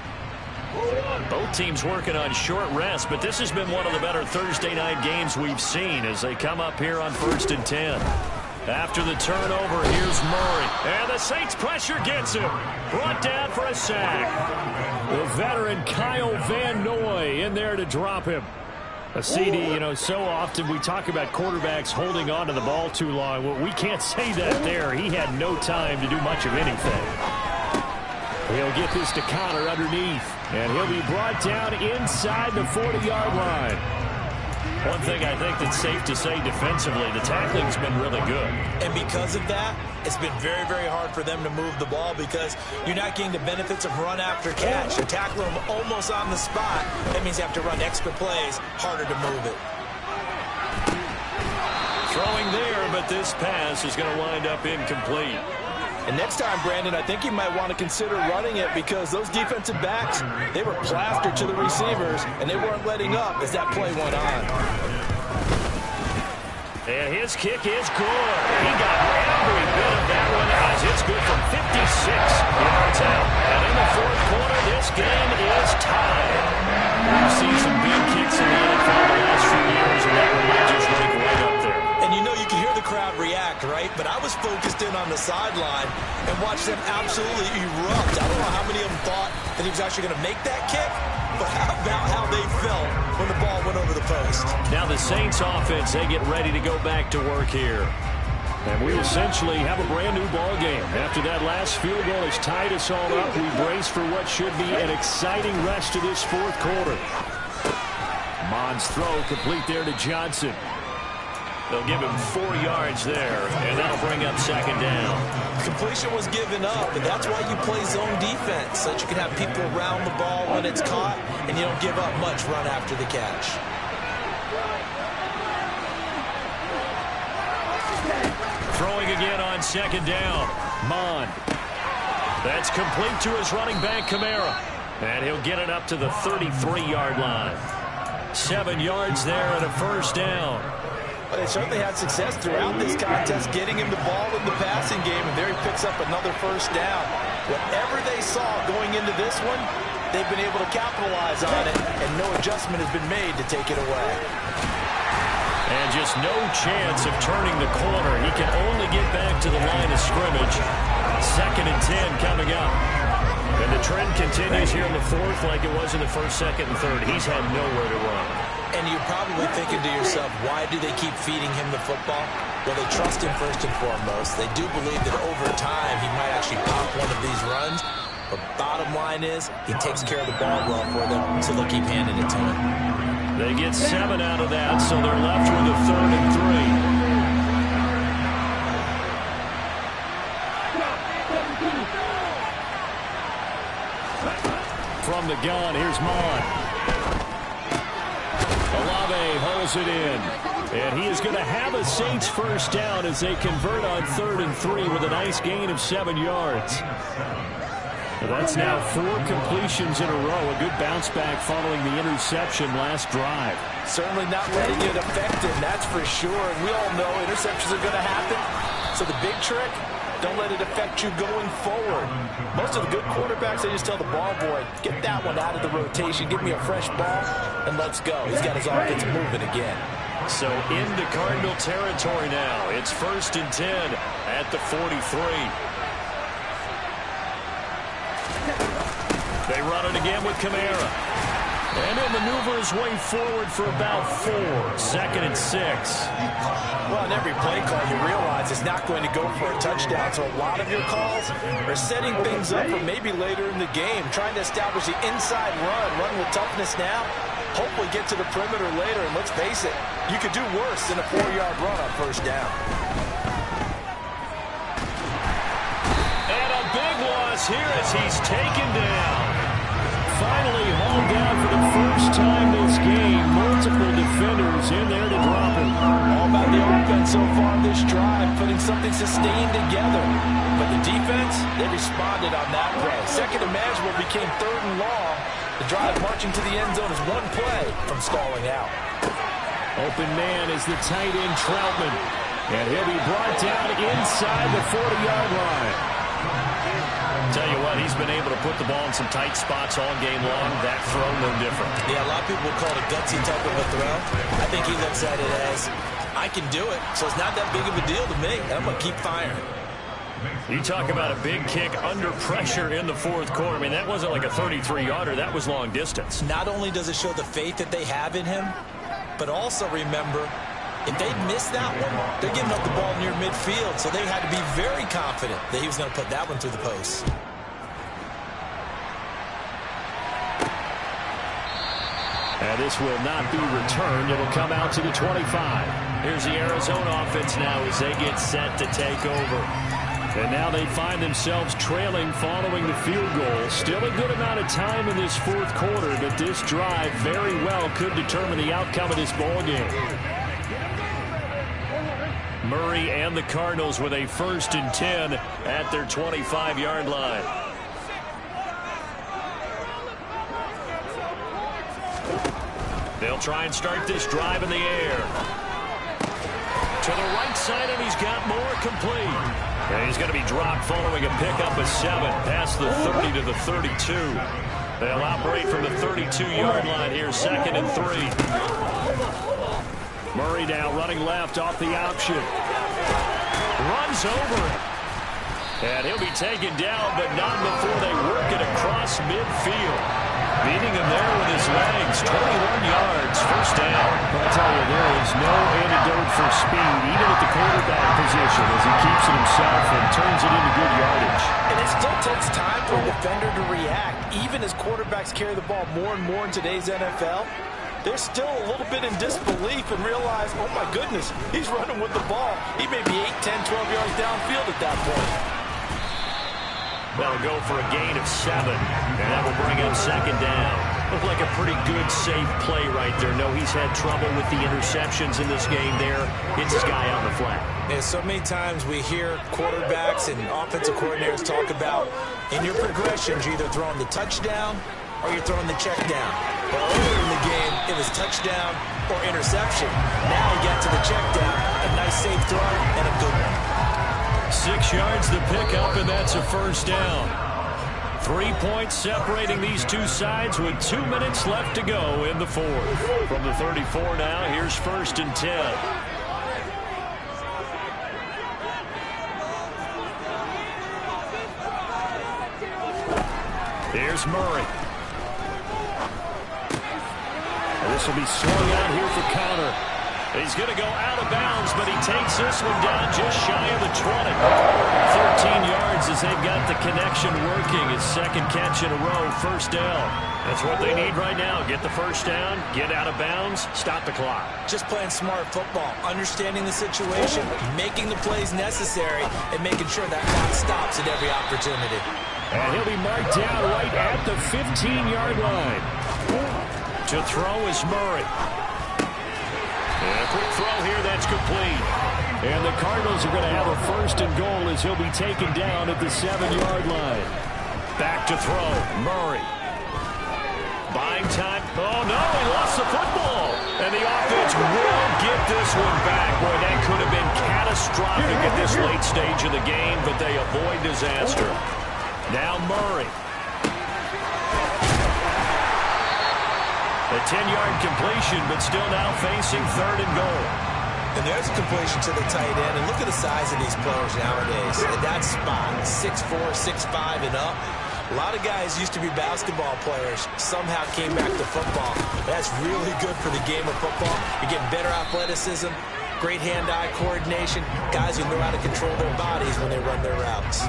Both teams working on short rest, but this has been one of the better Thursday night games we've seen as they come up here on 1st and 10. After the turnover, here's Murray. And the Saints pressure gets him. Brought down for a sack. The veteran Kyle Van Noy in there to drop him. A CD, so often we talk about quarterbacks holding on to the ball too long. Well, we can't say that there. He had no time to do much of anything. He'll get this to Connor underneath, and he'll be brought down inside the 40-yard line. One thing I think that's safe to say defensively, the tackling's been really good. And because of that, it's been very, very hard for them to move the ball because you're not getting the benefits of run after catch. You're tackling them almost on the spot. That means you have to run extra plays, harder to move it. Throwing there, but this pass is going to wind up incomplete. And next time, Brandon, I think you might want to consider running it because those defensive backs, they were plastered to the receivers, and they weren't letting up as that play went on. And his kick is good. He got every bit of that one as it's good from 56 yards out. And in the fourth quarter, this game is tied. We've seen some big kicks in the NFL the last few years, and that one might just rank right up there. And you know you can hear the crowd react, right? But I was focused in on the sideline and watched them absolutely erupt. I don't know how many of them thought that he was actually going to make that kick, but how about how they felt when the ball went over the post? Now the Saints offense, they get ready to go back to work here. And we essentially have a brand new ball game. After that last field goal has tied us all up, we brace for what should be an exciting rest of this fourth quarter. Mond's throw complete there to Johnson. They'll give him 4 yards there, and that'll bring up second down. Completion was given up, and that's why you play zone defense, so that you can have people around the ball when it's caught, and you don't give up much run after the catch. Throwing again on second down. Mond. That's complete to his running back, Kamara. And he'll get it up to the 33-yard line. 7 yards there and a first down. But they certainly had success throughout this contest, getting him the ball in the passing game, and there he picks up another first down. Whatever they saw going into this one, they've been able to capitalize on it, and no adjustment has been made to take it away. And just no chance of turning the corner. He can only get back to the line of scrimmage. 2nd and 10 coming up. And the trend continues here in the fourth like it was in the first, second, and third. He's had nowhere to run. And you're probably thinking to yourself, why do they keep feeding him the football? Well, they trust him first and foremost. They do believe that over time he might actually pop one of these runs. But bottom line is, he takes care of the ball well for them, so they'll keep handing it to him. They get 7 out of that, so they're left with a 3rd and 3. From the gun, here's Mond. Olave holds it in. And he is going to have a Saints first down as they convert on 3rd and 3 with a nice gain of 7 yards. That's now 4 completions in a row. A good bounce back following the interception last drive. Certainly not letting it affect him, that's for sure. And we all know interceptions are going to happen. So the big trick, don't let it affect you going forward. Most of the good quarterbacks, they just tell the ball boy, get that one out of the rotation, give me a fresh ball, and let's go. He's got his offense moving again. So into Cardinal territory now. It's 1st and 10 at the 43. They run it again with Kamara. And he'll maneuver his way forward for about 4. 2nd and 6. Well, in every play call, you realize it's not going to go for a touchdown. So a lot of your calls are setting things up for maybe later in the game, trying to establish the inside run with toughness now, hopefully get to the perimeter later. And let's face it, you could do worse than a 4-yard run on first down. And a big loss here as he's taken down. Finally hauled down for the first time this game. Multiple defenders in there to drop him. All about the offense so far this drive, putting something sustained together. But the defense, they responded on that play. Second and manageable became 3rd and long. The drive marching to the end zone is 1 play from stalling out. Open man is the tight end Troutman. And he'll be brought down inside the 40-yard line. Tell you what, he's been able to put the ball in some tight spots all game long. That throw, no different. Yeah, a lot of people call it a gutsy type of a throw. I think he looks at it as, I can do it, so it's not that big of a deal to me. I'm going to keep firing. You talk about a big kick under pressure in the fourth quarter. I mean, that wasn't like a 33-yarder. That was long distance. Not only does it show the faith that they have in him, but also remember, if they miss that one, they're giving up the ball near midfield, so they had to be very confident that he was going to put that one through the post. And this will not be returned. It'll come out to the 25. Here's the Arizona offense now as they get set to take over. And now they find themselves trailing following the field goal. Still a good amount of time in this fourth quarter, but this drive very well could determine the outcome of this ball game. Murray and the Cardinals with a 1st and 10 at their 25-yard line. They'll try and start this drive in the air. To the right side, and he's got more complete. And he's going to be dropped following a pickup of 7 past the 30 to the 32. They'll operate from the 32-yard line here, 2nd and 3. Murray now running left off the option. Runs over. And he'll be taken down, but not before they work it across midfield. Beating him there with his legs. 21 yards, 1st down. I'll tell you, there is no antidote for speed, even at the quarterback position, as he keeps it himself and turns it into good yardage. And it still takes time for a defender to react. Even as quarterbacks carry the ball more and more in today's NFL, they're still a little bit in disbelief and realize, oh my goodness, he's running with the ball. He may be 8, 10, 12 yards downfield at that point. That'll go for a gain of 7, and that will bring up 2nd down. Looked like a pretty good, safe play right there. No, he's had trouble with the interceptions in this game there. Hits his guy on the flat. And so many times we hear quarterbacks and offensive coordinators talk about, in your progressions, you're either throwing the touchdown or you're throwing the check down. But earlier in the game, it was touchdown or interception. Now he got to the check down, a nice safe throw, and a good one. 6 yards the pickup, and that's a 1st down. 3 points separating these two sides with 2 minutes left to go in the 4th. From the 34 now, here's 1st and 10. Here's Murray. And this will be swung out here for Connor. He's going to go out of bounds, but he takes this one down just shy of the 20. 13 yards as they've got the connection working. His 2nd catch in a row, 1st down. That's what they need right now. Get the 1st down, get out of bounds, stop the clock. Just playing smart football, understanding the situation, making the plays necessary, and making sure that clock stops at every opportunity. And he'll be marked down right at the 15-yard line. To throw is Murray. And a quick throw here, that's complete. And the Cardinals are going to have a 1st and goal as he'll be taken down at the 7-yard line. Back to throw, Murray. Buying time. Oh, no, he lost the football. And the offense will get this one back. Boy, that could have been catastrophic at this late stage of the game, but they avoid disaster. Now Murray. A 10-yard completion, but still now facing 3rd and goal. And there's a completion to the tight end. And look at the size of these players nowadays. At that spot, 6'4", 6'5", and up. A lot of guys used to be basketball players, somehow came back to football. That's really good for the game of football. You're getting better athleticism, great hand-eye coordination, guys who know how to control their bodies when they run their routes.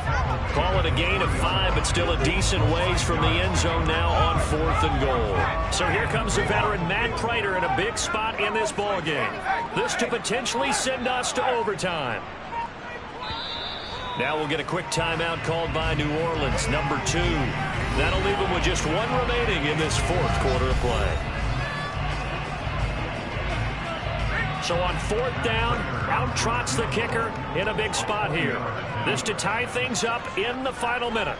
Call it a gain of 5, but still a decent ways from the end zone now on 4th and goal. So here comes the veteran Matt Prater in a big spot in this ball game. This to potentially send us to overtime. Now we'll get a quick timeout called by New Orleans, number 2. That'll leave them with just 1 remaining in this 4th quarter of play. So on 4th down, out trots the kicker in a big spot here. This to tie things up in the final minute.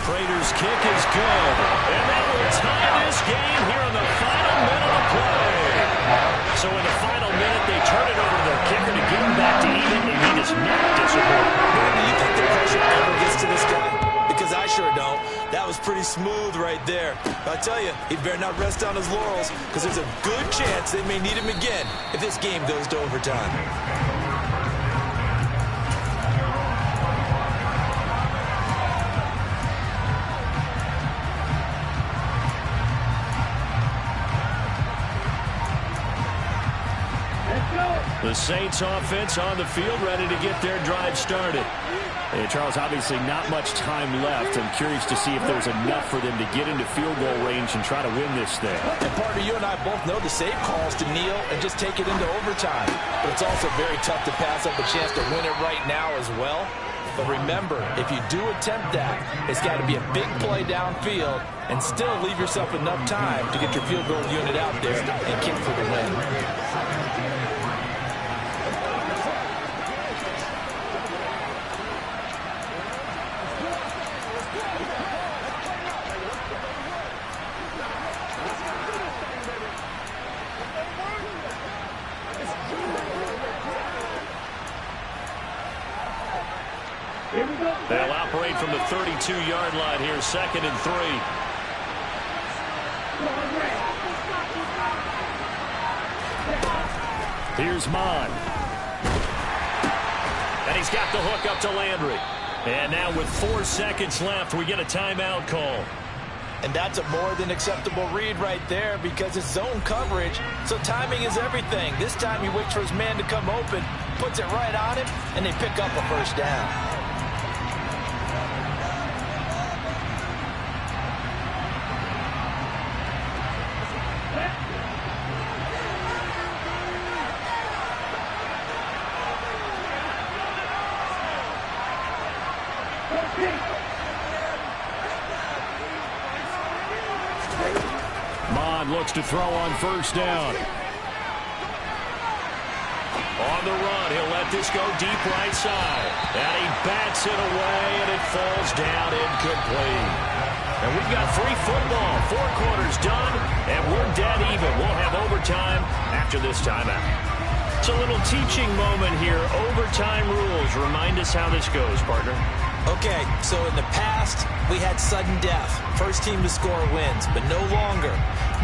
Prater's kick is good. And that will tie this game here in the final minute of play. So in the final minute, they turn it over to their kicker to get him back to even, and he does not disappoint. Do you think the pressure ever gets to this guy? Because I sure don't. That was pretty smooth right there. But I tell you, he better not rest on his laurels, because there's a good chance they may need him again if this game goes to overtime. The Saints offense on the field, ready to get their drive started. Hey, Charles, obviously not much time left. I'm curious to see if there's enough for them to get into field goal range and try to win this thing. And partner, you and I both know the safe calls to kneel and just take it into overtime. But it's also very tough to pass up a chance to win it right now as well. But remember, if you do attempt that, it's got to be a big play downfield and still leave yourself enough time to get your field goal unit out there and kick for the win. They'll operate from the 32-yard line here, 2nd and 3. Here's Mon. And he's got the hook up to Landry. And now with 4 seconds left, we get a timeout call. And that's a more than acceptable read right there because it's zone coverage, so timing is everything. This time he waits for his man to come open, puts it right on him, and they pick up a first down. Looks to throw on first down. On the run, he'll let this go deep right side. And he bats it away, and it falls down incomplete. And we've got free football. 4 quarters done, and we're dead even. We'll have overtime after this timeout. It's a little teaching moment here. Overtime rules. Remind us how this goes, partner. Okay, so in the past, we had sudden death. First team to score wins, but no longer.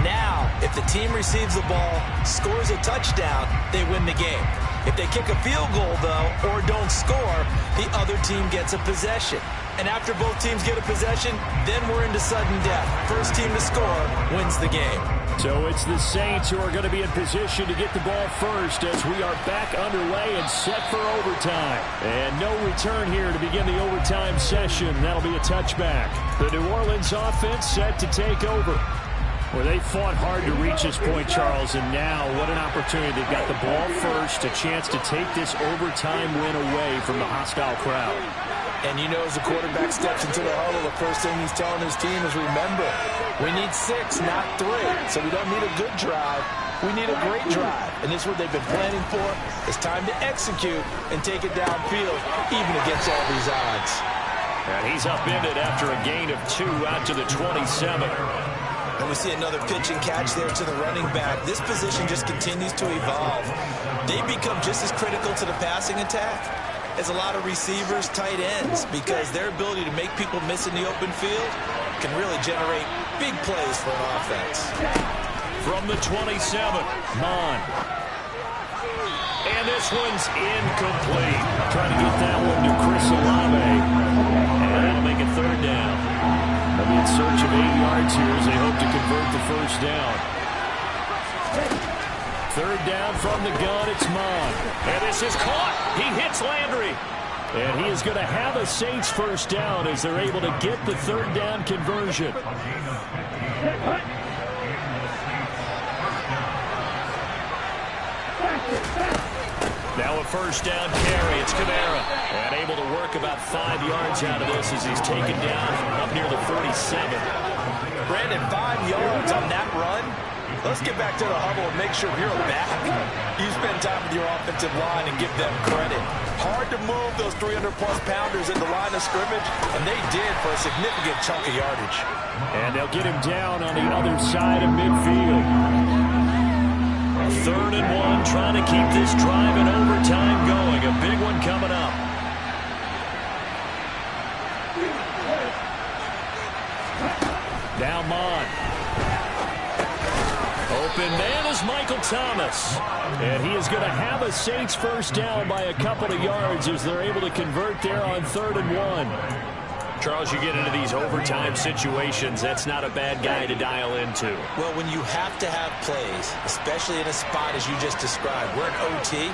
Now, if the team receives the ball, scores a touchdown, they win the game. If they kick a field goal, though, or don't score, the other team gets a possession. And after both teams get a possession, then we're into sudden death. First team to score wins the game. So it's the Saints who are going to be in position to get the ball first as we are back underway and set for overtime. And no return here to begin the overtime session. That'll be a touchback. The New Orleans offense set to take over. Well, they fought hard to reach this point, Charles, and now what an opportunity. They've got the ball first, a chance to take this overtime win away from the hostile crowd. And you know, as the quarterback steps into the huddle, the first thing he's telling his team is, remember, we need 6, not 3. So we don't need a good drive. We need a great drive. And this is what they've been planning for. It's time to execute and take it downfield, even against all these odds. And he's upended after a gain of 2 out to the 27. And we see another pitch and catch there to the running back. This position just continues to evolve. They become just as critical to the passing attack as a lot of receivers, tight ends, because their ability to make people miss in the open field can really generate big plays for an offense. From the 27, Mon. And this one's incomplete. Trying to get that one to Chris Olave. And that'll make it 3rd down. They'll be in search of 8 yards here as they hope to convert the first down. 3rd down from the gun, it's Mon. And this is caught. He hits Landry. And he is going to have a Saints first down as they're able to get the 3rd down conversion. Now a first down carry. It's Kamara. And able to work about 5 yards out of this as he's taken down up near the 47. Brandon, 5 yards on that run. Let's get back to the huddle and make sure if you're a back, you spend time with your offensive line and give them credit. Hard to move those 300-plus pounders at the line of scrimmage, and they did for a significant chunk of yardage. And they'll get him down on the other side of midfield. 3rd and 1, trying to keep this drive in overtime going. A big one coming up. Now Mon. Open man is Michael Thomas. And he is going to have a Saints first down by a couple of yards as they're able to convert there on 3rd and 1. Charles, you get into these overtime situations, that's not a bad guy to dial into. Well, when you have to have plays, especially in a spot as you just described, we're in OT,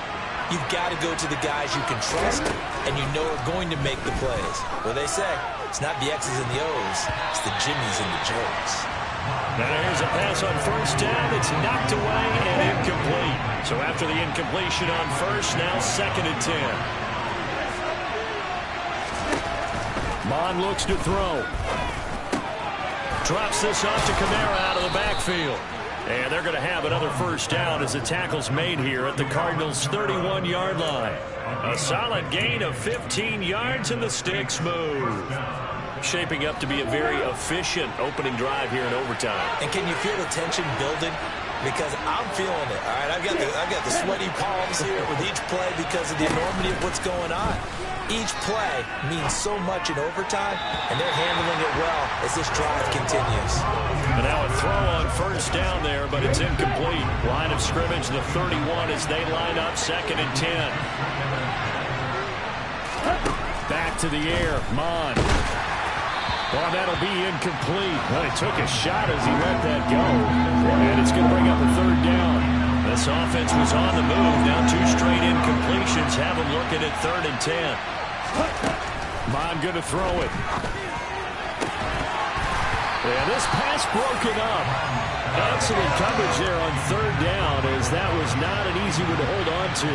you've got to go to the guys you can trust and you know are going to make the plays. Well, they say, it's not the X's and the O's, it's the Jimmies and the Joes. Now here's a pass on first down. It's knocked away and incomplete. So after the incompletion on first, now 2nd and 10. Mon looks to throw. Drops this off to Kamara out of the backfield. And they're going to have another first down as the tackle's made here at the Cardinals' 31-yard line. A solid gain of 15 yards and the sticks move. Shaping up to be a very efficient opening drive here in overtime. And can you feel the tension building? Because I'm feeling it. All right, I've got the sweaty palms here with each play because of the enormity of what's going on. Each play means so much in overtime, and they're handling it well as this drive continues. And now a throw on first down there, but it's incomplete. Line of scrimmage, the 31 as they line up 2nd and 10. Back to the air, Mon. Well, that'll be incomplete. Well, he took a shot as he let that go. And it's going to bring up a 3rd down. This offense was on the move. Now 2 straight incompletions have them looking at 3rd and 10. Mon going to throw it. And this pass broken up. Excellent coverage there on 3rd down, as that was not an easy one to hold on to.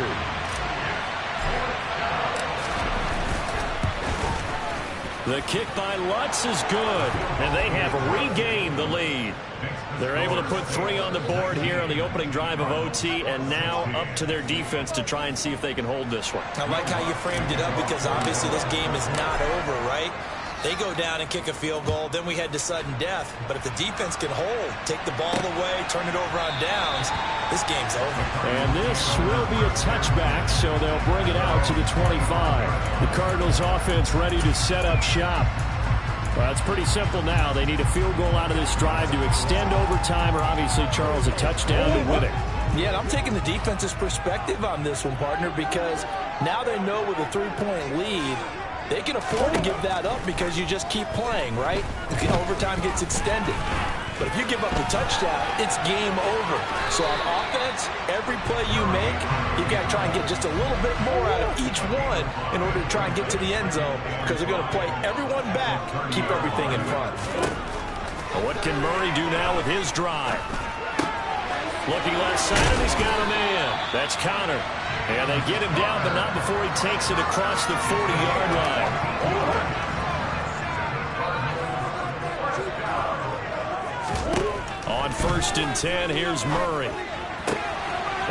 The kick by Lutz is good, and they have regained the lead. They're able to put 3 on the board here on the opening drive of OT, and now up to their defense to try and see if they can hold this one. I like how you framed it up, because obviously this game is not over, right? They go down and kick a field goal, then we head to sudden death. But if the defense can hold, take the ball away, turn it over on downs, this game's over. And this will be a touchback, so they'll bring it out to the 25. The Cardinals offense ready to set up shop. Well, it's pretty simple now. They need a field goal out of this drive to extend overtime, or obviously, Charles, a touchdown to win it. Yeah, I'm taking the defense's perspective on this one, partner, because now they know with a 3-point lead, they can afford to give that up because you just keep playing, right? Overtime gets extended. But if you give up the touchdown, it's game over. So on offense, every play you make, you've got to try and get just a little bit more out of each one in order to try and get to the end zone, because they're going to play everyone back, keep everything in front. Well, what can Murray do now with his drive? Looking left side, and he's got a man. That's Connor. And they get him down, but not before he takes it across the 40-yard line. On 1st and 10, here's Murray.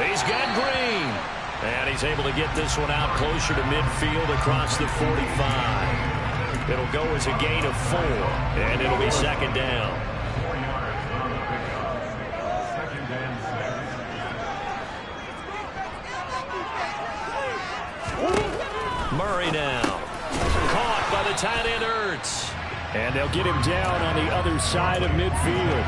He's got Green. And he's able to get this one out closer to midfield across the 45. It'll go as a gain of 4, and it'll be 2nd down. Murray now. Caught by the tight end, Ertz. And they'll get him down on the other side of midfield.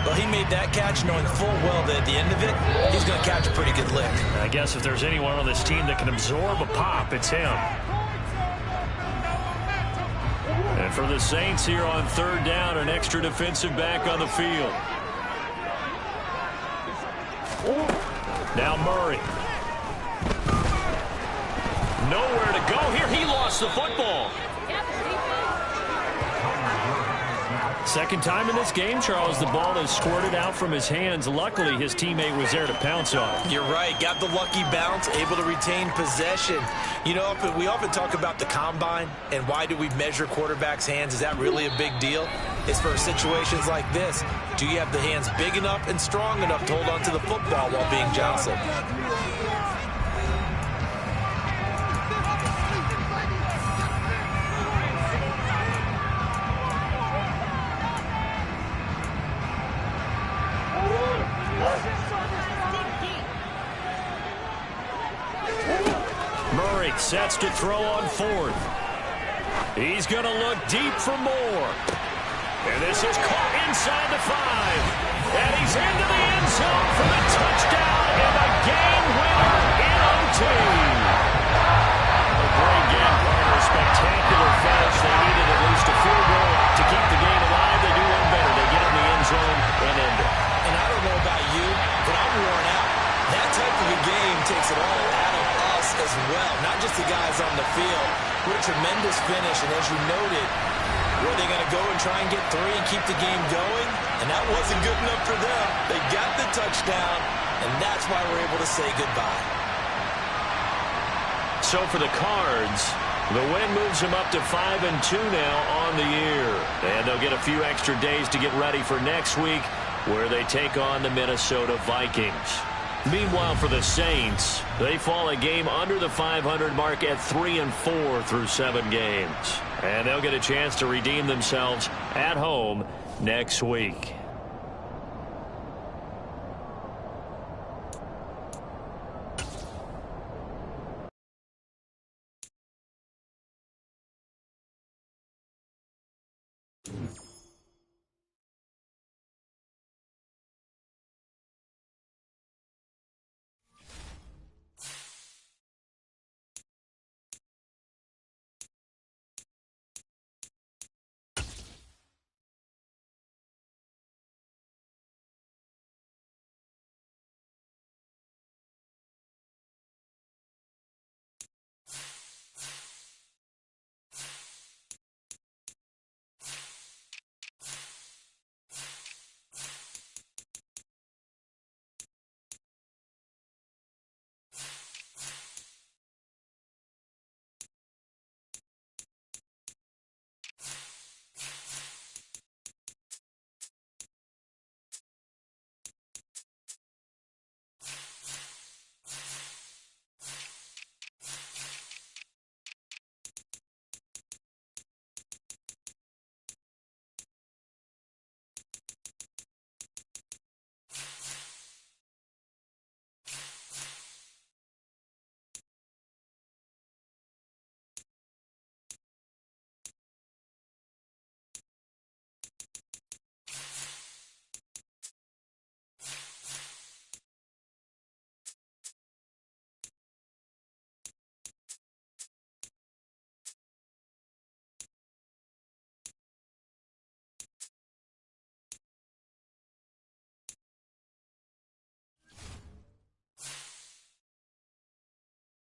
Well, he made that catch knowing full well that at the end of it, he's going to catch a pretty good lick. I guess if there's anyone on this team that can absorb a pop, it's him. And for the Saints here on 3rd down, an extra defensive back on the field. Now Murray. Nowhere to go here. He lost the football. Second time in this game, Charles, the ball is squirted out from his hands. Luckily, his teammate was there to pounce on it. You're right. Got the lucky bounce, able to retain possession. You know, we often talk about the combine and why do we measure quarterbacks' hands. Is that really a big deal? It's for situations like this. Do you have the hands big enough and strong enough to hold on to the football while being jostled? Murray sets to throw on 4th. He's going to look deep for more. And this is caught inside the 5. And he's into the end zone for the touchdown and a game winner in OT. A great game, partner. A spectacular finish. They needed at least a field goal to keep the game alive. They do one better. They get in the end zone and end it. And I don't know about you, but I'm worn out. That type of a game takes it all out of us as well, not just the guys on the field. What a tremendous finish, and as you noted, were they going to go and try and get 3 and keep the game going? And that wasn't good enough for them. They got the touchdown, and that's why we're able to say goodbye. So for the Cards, the win moves them up to 5-2 now on the year. And they'll get a few extra days to get ready for next week, where they take on the Minnesota Vikings. Meanwhile, for the Saints, they fall a game under the 500 mark at 3-4 through 7 games. And they'll get a chance to redeem themselves at home next week. it.